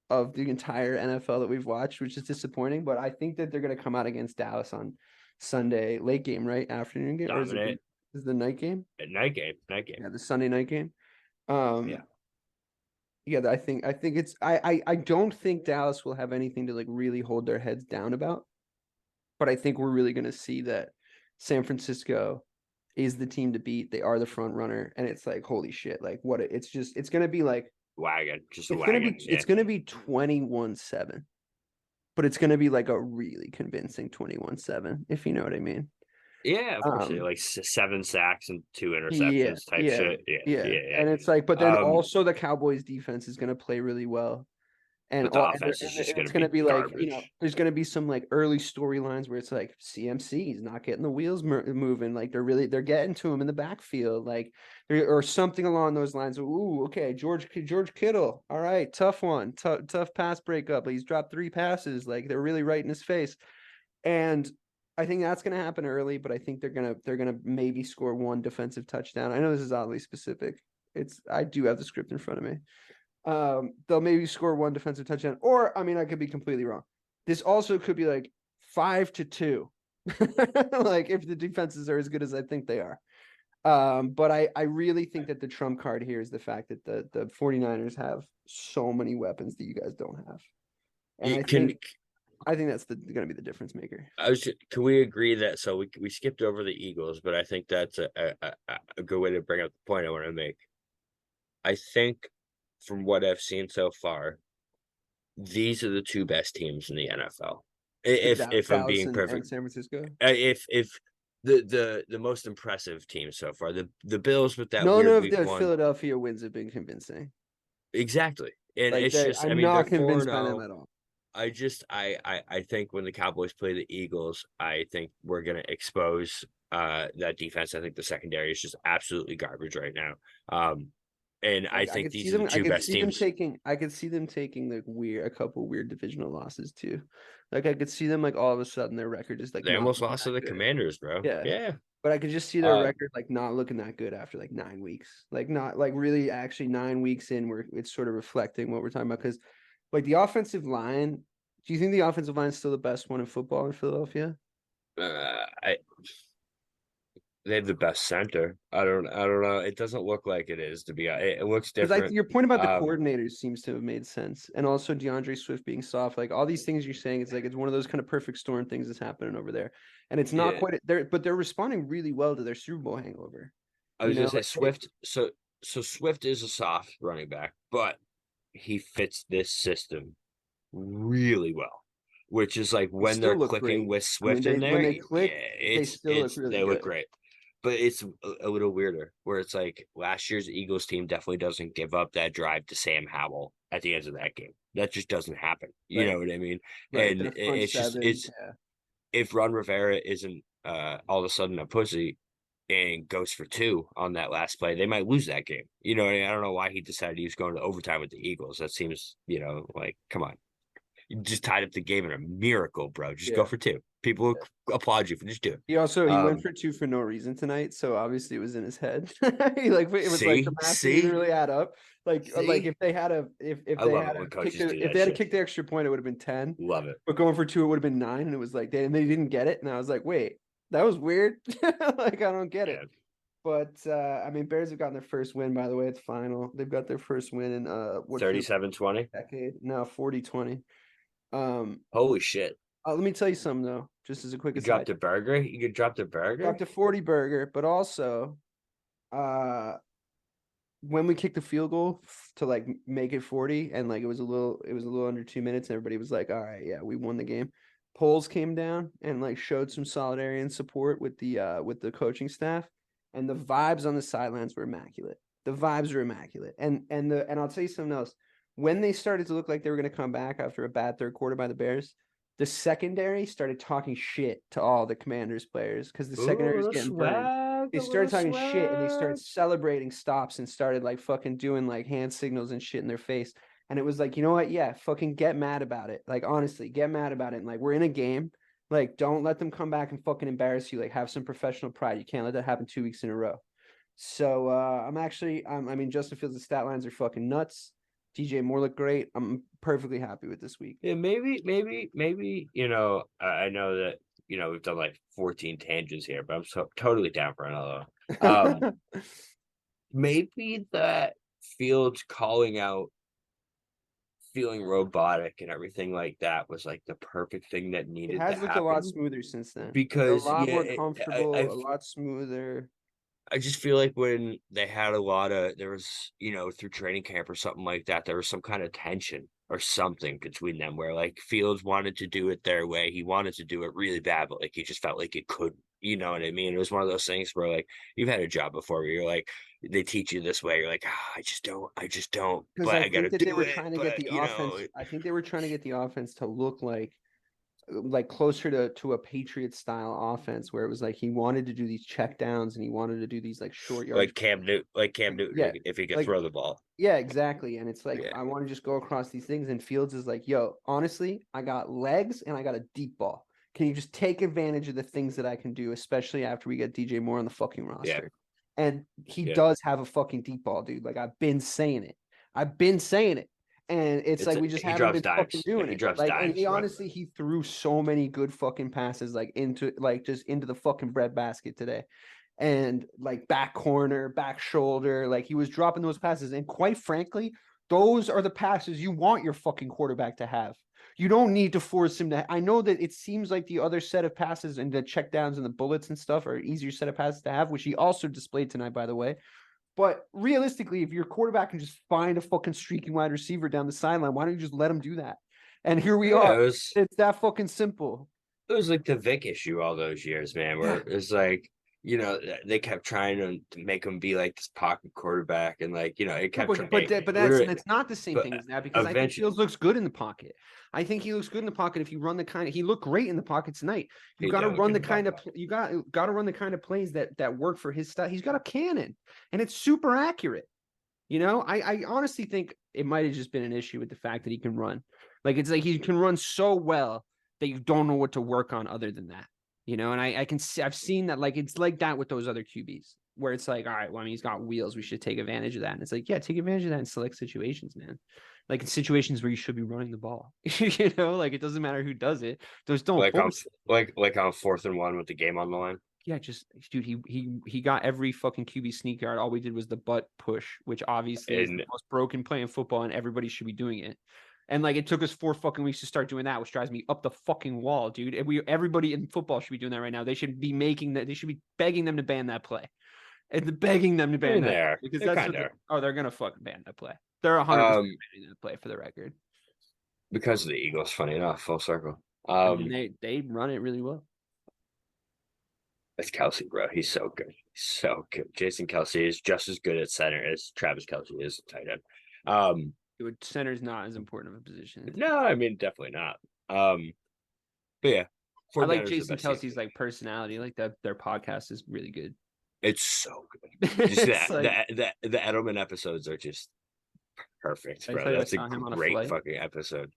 of the entire NFL that we've watched, which is disappointing. But I think that they're going to come out against Dallas on Sunday, late game, right? Afternoon game. Dominate. Is the night game? Night game. Yeah, the Sunday night game. I think it's I don't think Dallas will have anything to like really hold their heads down about. But I think we're really going to see that San Francisco is the team to beat. They are the front runner, and it's like, holy shit, like what it's going to be like wagon, It's going to be 21-7. But it's going to be like a really convincing 21-7, if you know what I mean. Yeah, of course. Like 7 sacks and 2 Yeah, interceptions type yeah, shit. yeah. Yeah. And it's like, but then also the Cowboys defense is going to play really well. And, But the all, offense is just and going it's to going to be be like, garbage. there's going to be some like early storylines where it's like CMC is not getting the wheels moving. Like they're getting to him in the backfield, like or something along those lines. Ooh, okay, George Kittle. All right, tough one, tough pass breakup. He's dropped 3 passes. Like they're really right in his face, and I think that's going to happen early. But I think they're gonna maybe score 1 defensive touchdown. I know this is oddly specific. I do have the script in front of me. They'll maybe score 1 defensive touchdown, or I mean, I could be completely wrong. This also could be like 5-2, like if the defenses are as good as I think they are. But I really think that the trump card here is the fact that the 49ers have so many weapons that you guys don't have, and I think that's going to be the difference maker. Can we agree that? So we skipped over the Eagles, but I think that's a good way to bring up the point I want to make. I think from what I've seen so far, these are the 2 best teams in the NFL. If I'm being perfect, and San Francisco. If the most impressive team so far, the Bills with that None weird of week the 1. Philadelphia wins have been convincing. Exactly, and Like it's just I'm I mean not they're convinced by 4-0. them at all. I think when the Cowboys play the Eagles, I think we're gonna expose that defense. I think the secondary is just absolutely garbage right now. And I think these are the 2 best teams. I could see them taking like a couple weird divisional losses too. Like I could see them like all of a sudden their record is like They almost lost to the good. Commanders, bro. Yeah. But I could just see their record like not looking that good after like 9 weeks. Like not like really actually 9 weeks in where it's sort of reflecting what we're talking about. Because like the offensive line, do you think the offensive line is still the best one in football in Philadelphia? They have the best center. I don't know. It doesn't look like it is to be. It looks different. Because your point about the coordinators seems to have made sense, and also DeAndre Swift being soft, like all these things you're saying, it's like it's one of those kind of perfect storm things that's happening over there, and it's not quite there, but they're responding really well to their Super Bowl hangover. I was gonna say Swift. So Swift is a soft running back, but he fits this system really well. Which is like when they're clicking with Swift in there, when they click, they look great. But it's a little weirder where it's like last year's Eagles team definitely doesn't give up that drive to Sam Howell at the end of that game. That just doesn't happen. You know what I mean? Right. And if Ron Rivera isn't all of a sudden a pussy and goes for 2 on that last play, they might lose that game. You know, I don't know why he decided he was going to overtime with the Eagles. That seems, like, come on. You just tied up the game in a miracle, bro. Just go for 2. People applaud you for just doing it. He went for 2 for no reason tonight, so obviously it was in his head. Like it was like the math didn't really add up. Like if they had to kick the extra point, it would have been 10. Love it. But going for 2, it would have been 9, and it was like they didn't get it, and I was like, wait, that was weird. Like I don't get it. But I mean, Bears have gotten their first win, by the way. It's final. They've got their first win in 37-20 decade. No, 40-20. Holy shit. Let me tell you something though, just as a quick aside. Dropped a burger? You could drop the burger? Dropped a 40 burger, but also when we kicked the field goal to like make it 40 and like it was a little under 2 minutes, and everybody was like, all right, yeah, we won the game. Polls came down and like showed some solidarity and support with the coaching staff, and the vibes on the sidelines were immaculate. The vibes were immaculate. And I'll tell you something else. When they started to look like they were going to come back after a bad third quarter by the Bears, the secondary started talking shit to all the Commanders players because the secondary was getting burned. They started talking shit and they started celebrating stops and started like fucking doing like hand signals and shit in their face. And it was like, you know what? Yeah, fucking get mad about it. Like, honestly, get mad about it. And like, we're in a game. Like, don't let them come back and fucking embarrass you. Like, have some professional pride. You can't let that happen 2 weeks in a row. So I mean, Justin Fields' stat lines are fucking nuts. DJ Moore looked great. I'm perfectly happy with this week. Yeah, maybe, I know that, we've done like 14 tangents here, but I'm so totally down for another one. Maybe that Fields calling out feeling robotic and everything like that was like the perfect thing that needed to happen. It has looked a lot smoother since then. Because a lot more comfortable, a lot smoother. I just feel like when they had there was, through training camp or something like that, there was some kind of tension or something between them where like Fields wanted to do it their way. He wanted to do it really bad, but like he just felt like it could, you know what I mean? It was one of those things where like you've had a job before where you're like, they teach you this way. You're like, I just don't, Because but I I gotta think that they do were it. trying to get But the you offense. know, I think they were trying to get the offense to look like closer to a Patriot style offense where it was like he wanted to do these check downs and he wanted to do these like short yards. like Cam Newton, Yeah, if he could like throw the ball. yeah, exactly. And it's like Yeah. I want to just go across these things. And Fields is like, yo, honestly, I got legs and I got a deep ball. Can you just take advantage of the things that I can do, especially after we get DJ Moore on the fucking roster? And he does have a fucking deep ball, dude. Like I've been saying it. And it's like we just haven't been fucking doing it. Like, and he honestly, he threw so many good fucking passes like into the fucking breadbasket today. And like back corner, back shoulder, like he was dropping those passes. And quite frankly, those are the passes you want your fucking quarterback to have. You don't need to force him to. I know that it seems like the other set of passes and the checkdowns and the bullets and stuff are easier set of passes to have, which he also displayed tonight, by the way. But realistically, if your quarterback can just find a fucking streaking wide receiver down the sideline, why don't you just let him do that? And here we are. It's that fucking simple. It was like the Vic issue all those years, man, where it's like, you know, they kept trying to make him be like this pocket quarterback, and like, you know, it kept. But that's not the same thing as that, because I think Fields looks good in the pocket. I think he looks good in the pocket if you run the kind of. He looked great in the pocket tonight. You got to run the kind of. You got to run the kind of plays that work for his style. He's got a cannon, and it's super accurate. You know, I honestly think it might have just been an issue with the fact that he can run. Like it's like he can run so well that you don't know what to work on other than that. You know, and I've seen that, like, it's like that with those other QBs where it's like, all right, well, I mean, he's got wheels. We should take advantage of that. And it's like, yeah, take advantage of that in select situations, man. Like in situations where you should be running the ball, you know, like it doesn't matter who does it. Those don't like on 4th and 1 with the game on the line. Yeah, just dude, he got every fucking QB sneak yard. All we did was the butt push, which obviously is the most broken play in football, and everybody should be doing it. And like it took us 4 fucking weeks to start doing that, which drives me up the fucking wall, dude. And everybody in football should be doing that right now. They should be making that. They should be begging them to ban that play, and begging them to ban that because that's what they're gonna fucking ban that play. They're 100% banning that play for the record because of the Eagles. Funny enough, full circle. They run it really well. It's Kelsey, bro. He's so good. He's so good. Jason Kelsey is just as good at center as Travis Kelsey is at tight end. Center's not as important of a position. No, I mean definitely not. But yeah, I like Jason Kelsey's like personality. Like that, their podcast is really good. It's so good. Just the Edelman episodes are just perfect, bro. That's a great fucking episode.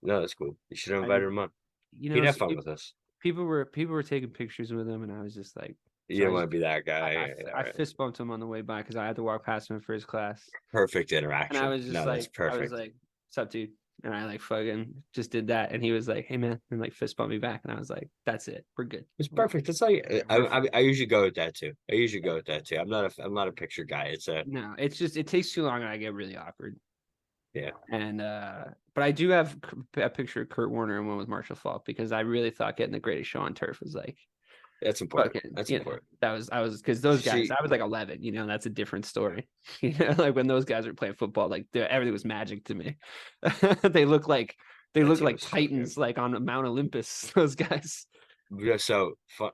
No, that's cool. You should have invited him on. You know, he'd have fun with us. People were taking pictures with him, and I was just like, you don't want to be that guy. I fist bumped him on the way by because I had to walk past him for his class. Perfect interaction. And I was just that's perfect. I was like, "What's up, dude?" And I like fucking just did that, and he was like, "Hey, man," and like fist bumped me back, and I was like, "That's it, we're good." It's perfect. That's like I usually go with that too. I'm not a picture guy. It's just it takes too long, and I get really awkward. Yeah. And but I do have a picture of Kurt Warner and one with Marshall Faulk because I really thought getting the greatest show on turf was like. That's important. That's important. I was because those guys. I was like 11. You know, that's a different story. You know, like when those guys were playing football, like everything was magic to me. They look like titans, like on Mount Olympus. Those guys. Yeah, so fun.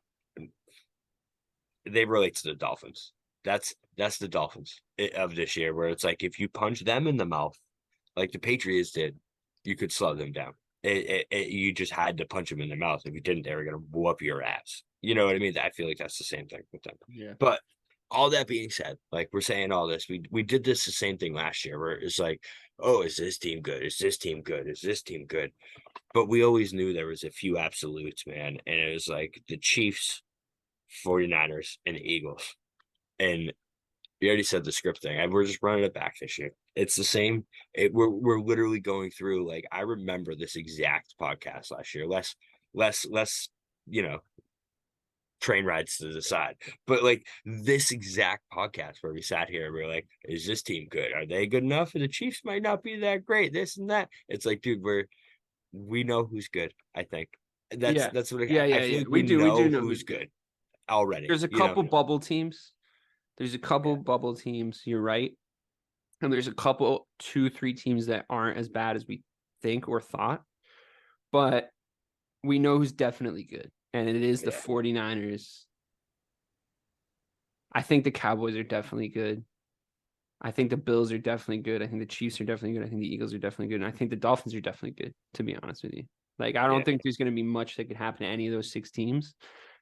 They relate to the Dolphins. That's the Dolphins of this year, where it's like if you punch them in the mouth, like the Patriots did, you could slow them down. You just had to punch them in the mouth. If you didn't, they were gonna whoop your ass. You know what I mean? I feel like that's the same thing with them. Yeah. But all that being said, like we're saying all this, we did the same thing last year, where it's like, oh, is this team good? Is this team good? Is this team good? But we always knew there was a few absolutes, man. And it was like the Chiefs, 49ers, and the Eagles. And you already said the script thing. We're just running it back this year. It's the same. We're literally going through, like, I remember this exact podcast last year. Less, you know, train rides to the side, but like this exact podcast where we sat here and we were like, is this team good? Are they good enough? And the Chiefs might not be that great, this and that. It's like, dude, we know who's good. I think that's what we know who's good already. There's a couple bubble teams. Bubble teams. You're right. And there's a couple 2-3 teams that aren't as bad as we think or thought, but we know who's definitely good, and it is the 49ers. I think the Cowboys are definitely good. I think the Bills are definitely good. I think the Chiefs are definitely good. I think the Eagles are definitely good. And I think the Dolphins are definitely good, to be honest with you. Like, I don't think there's going to be much that could happen to any of those 6 teams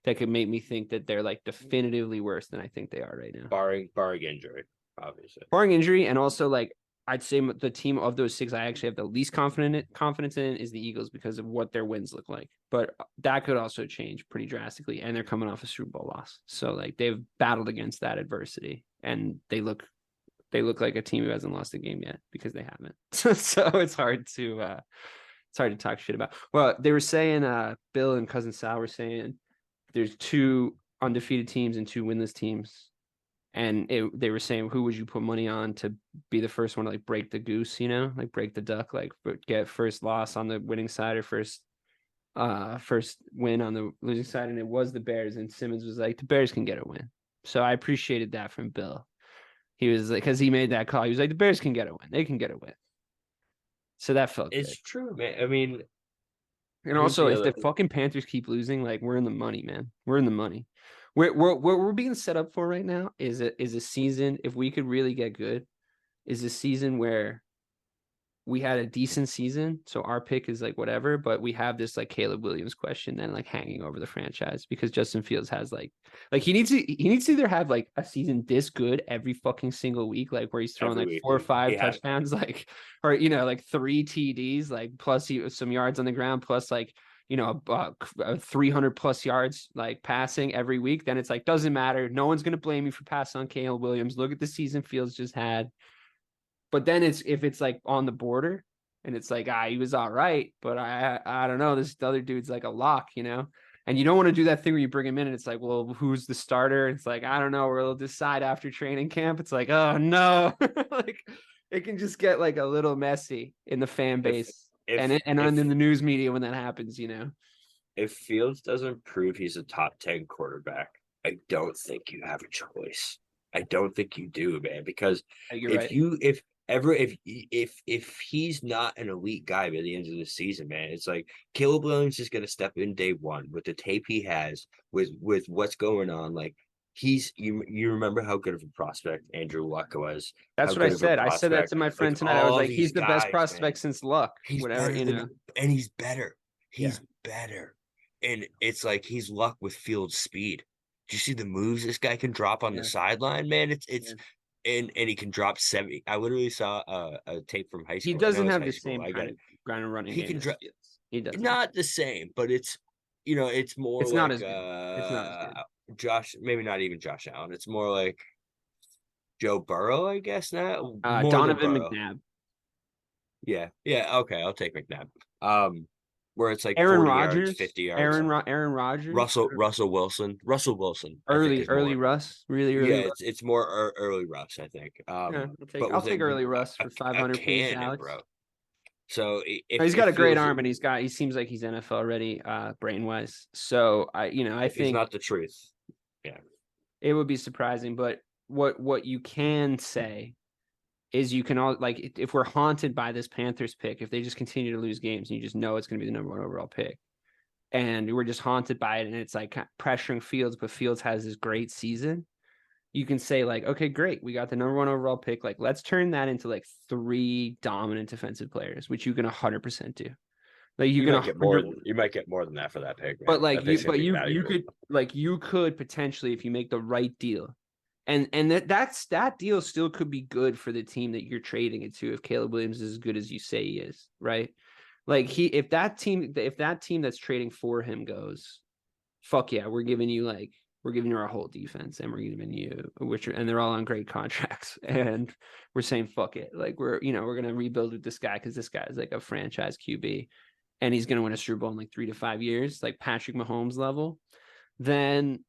that could make me think that they're like definitively worse than I think they are right now. Barring injury, obviously. Barring injury, and also like I'd say the team of those 6 I actually have the least confidence in is the Eagles because of what their wins look like. But that could also change pretty drastically, and they're coming off a Super Bowl loss. So like they've battled against that adversity, and they look like a team who hasn't lost a game yet because they haven't. So it's hard to talk shit about. Well, they were saying Bill and Cousin Sal were saying there's 2 undefeated teams and 2 winless teams. And they were saying, who would you put money on to be the first one to like break the goose, like break the duck, like get first loss on the winning side or first win on the losing side? And it was the Bears. And Simmons was like, the Bears can get a win. So I appreciated that from Bill. He was like, because he made that call. He was like, the Bears can get a win. They can get a win. So that felt good. It's true, man. I mean, and also if the fucking Panthers keep losing, like we're in the money, man. We're in the money. What we're being set up for right now is a season. If we could really get good, is a season where we had a decent season. So our pick is like whatever, but we have this like Caleb Williams question then like hanging over the franchise because Justin Fields has like he needs to either have like a season this good every fucking single week, like where he's throwing like 4 or 5 touchdowns, like, or, like 3 TDs, like plus some yards on the ground, plus like, 300 plus yards like passing every week. Then it's like, doesn't matter. No one's going to blame you for passing on Caleb Williams. Look at the season Fields just had. But then if it's like on the border and it's like, he was all right, but I don't know, this other dude's like a lock, and you don't want to do that thing where you bring him in and it's like, well, who's the starter? It's like, I don't know. We'll decide after training camp. It's like, oh no, like it can just get like a little messy in the fan base and in the news media when that happens, If Fields doesn't prove he's a top 10 quarterback, I don't think you have a choice. I don't think you do, man, because if he's not an elite guy by the end of the season, man, it's like Caleb Williams is going to step in day one with the tape he has, with what's going on. Like you remember how good of a prospect Andrew Luck was. That's what I said. I said that to my friend tonight. I was like, he's the best prospect since Luck. He's whatever, and he's better. He's better. And it's like he's Luck with Fields speed. Do you see the moves this guy can drop on the sideline, man? It's and he can drop 70. I literally saw a tape from high school. He doesn't have the same kind of running. He can drop. He does not the same, but it's it's more. It's like, not as good. It's not as good. Josh, maybe not even Josh Allen. It's more like Joe Burrow, I guess. Now Donovan McNabb. Yeah. Okay, I'll take McNabb. Where it's like Aaron 40 Rodgers, yards, 50 yards. Aaron Rodgers, Russell Wilson. Early Russ, really early. Yeah, it's more early Russ, I think. I'll take early Russ for 500 please, Alex. Bro. So he's got a great arm, and he seems like he's NFL ready, brain wise. So I think it's not the truth. Yeah, it would be surprising, but what you can say is you can all like if we're haunted by this Panthers pick, if they just continue to lose games and you just know it's going to be the number 1 overall pick, and we're just haunted by it, and it's like pressuring Fields, but Fields has this great season, you can say like, okay, great, we got the number 1 overall pick. Like, let's turn that into like 3 dominant defensive players, which you can 100% do. Like you might get more than that for that pick, man. But like you could potentially, if you make the right deal. And that deal still could be good for the team that you're trading it to if Caleb Williams is as good as you say he is, right? Like if that team that's trading for him goes, fuck yeah, we're giving you our whole defense, and we're giving you and they're all on great contracts, and we're saying fuck it, like we're gonna rebuild with this guy because this guy is like a franchise QB, and he's gonna win a Super Bowl in like 3 to 5 years, like Patrick Mahomes level. Then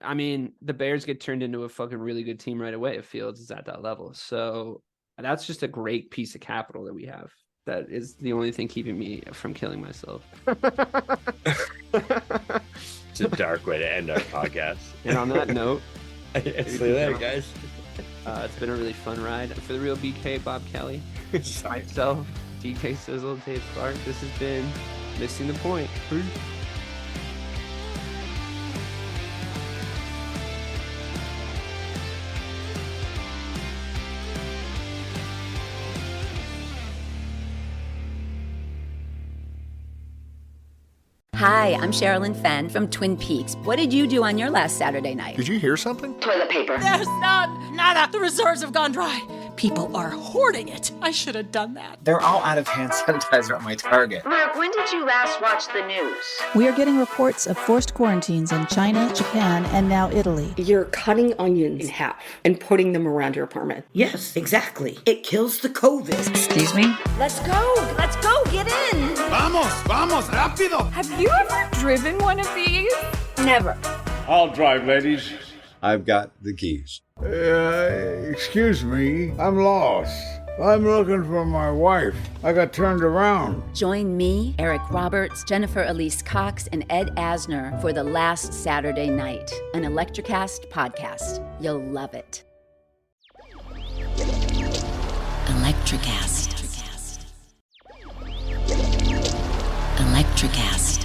I mean, the Bears get turned into a fucking really good team right away if Fields is at that level. So that's just a great piece of capital that we have. That is the only thing keeping me from killing myself. It's a dark way to end our podcast. And on that note, see you later, guys. It's been a really fun ride. For the real BK, Bob Kelly, myself, DJ Sizzle, Dave Clarke. This has been Missing the Point. Peace. Hi, I'm Sherilyn Fenn from Twin Peaks. What did you do on your last Saturday night? Did you hear something? Toilet paper. There's nada. The reserves have gone dry. People are hoarding it. I should have done that. They're all out of hand sanitizer at my Target. Mark, when did you last watch the news? We are getting reports of forced quarantines in China, Japan, and now Italy. You're cutting onions in half and putting them around your apartment. Yes, exactly. It kills the COVID. Excuse me? Let's go, get in. Vamos, rápido. Have you ever driven one of these? Never. I'll drive, ladies. I've got the keys. Excuse me, I'm lost. I'm looking for my wife. I got turned around. Join me, Eric Roberts, Jennifer Elise Cox, and Ed Asner for The Last Saturday Night, an Electrocast podcast. You'll love it. Electrocast. Electrocast.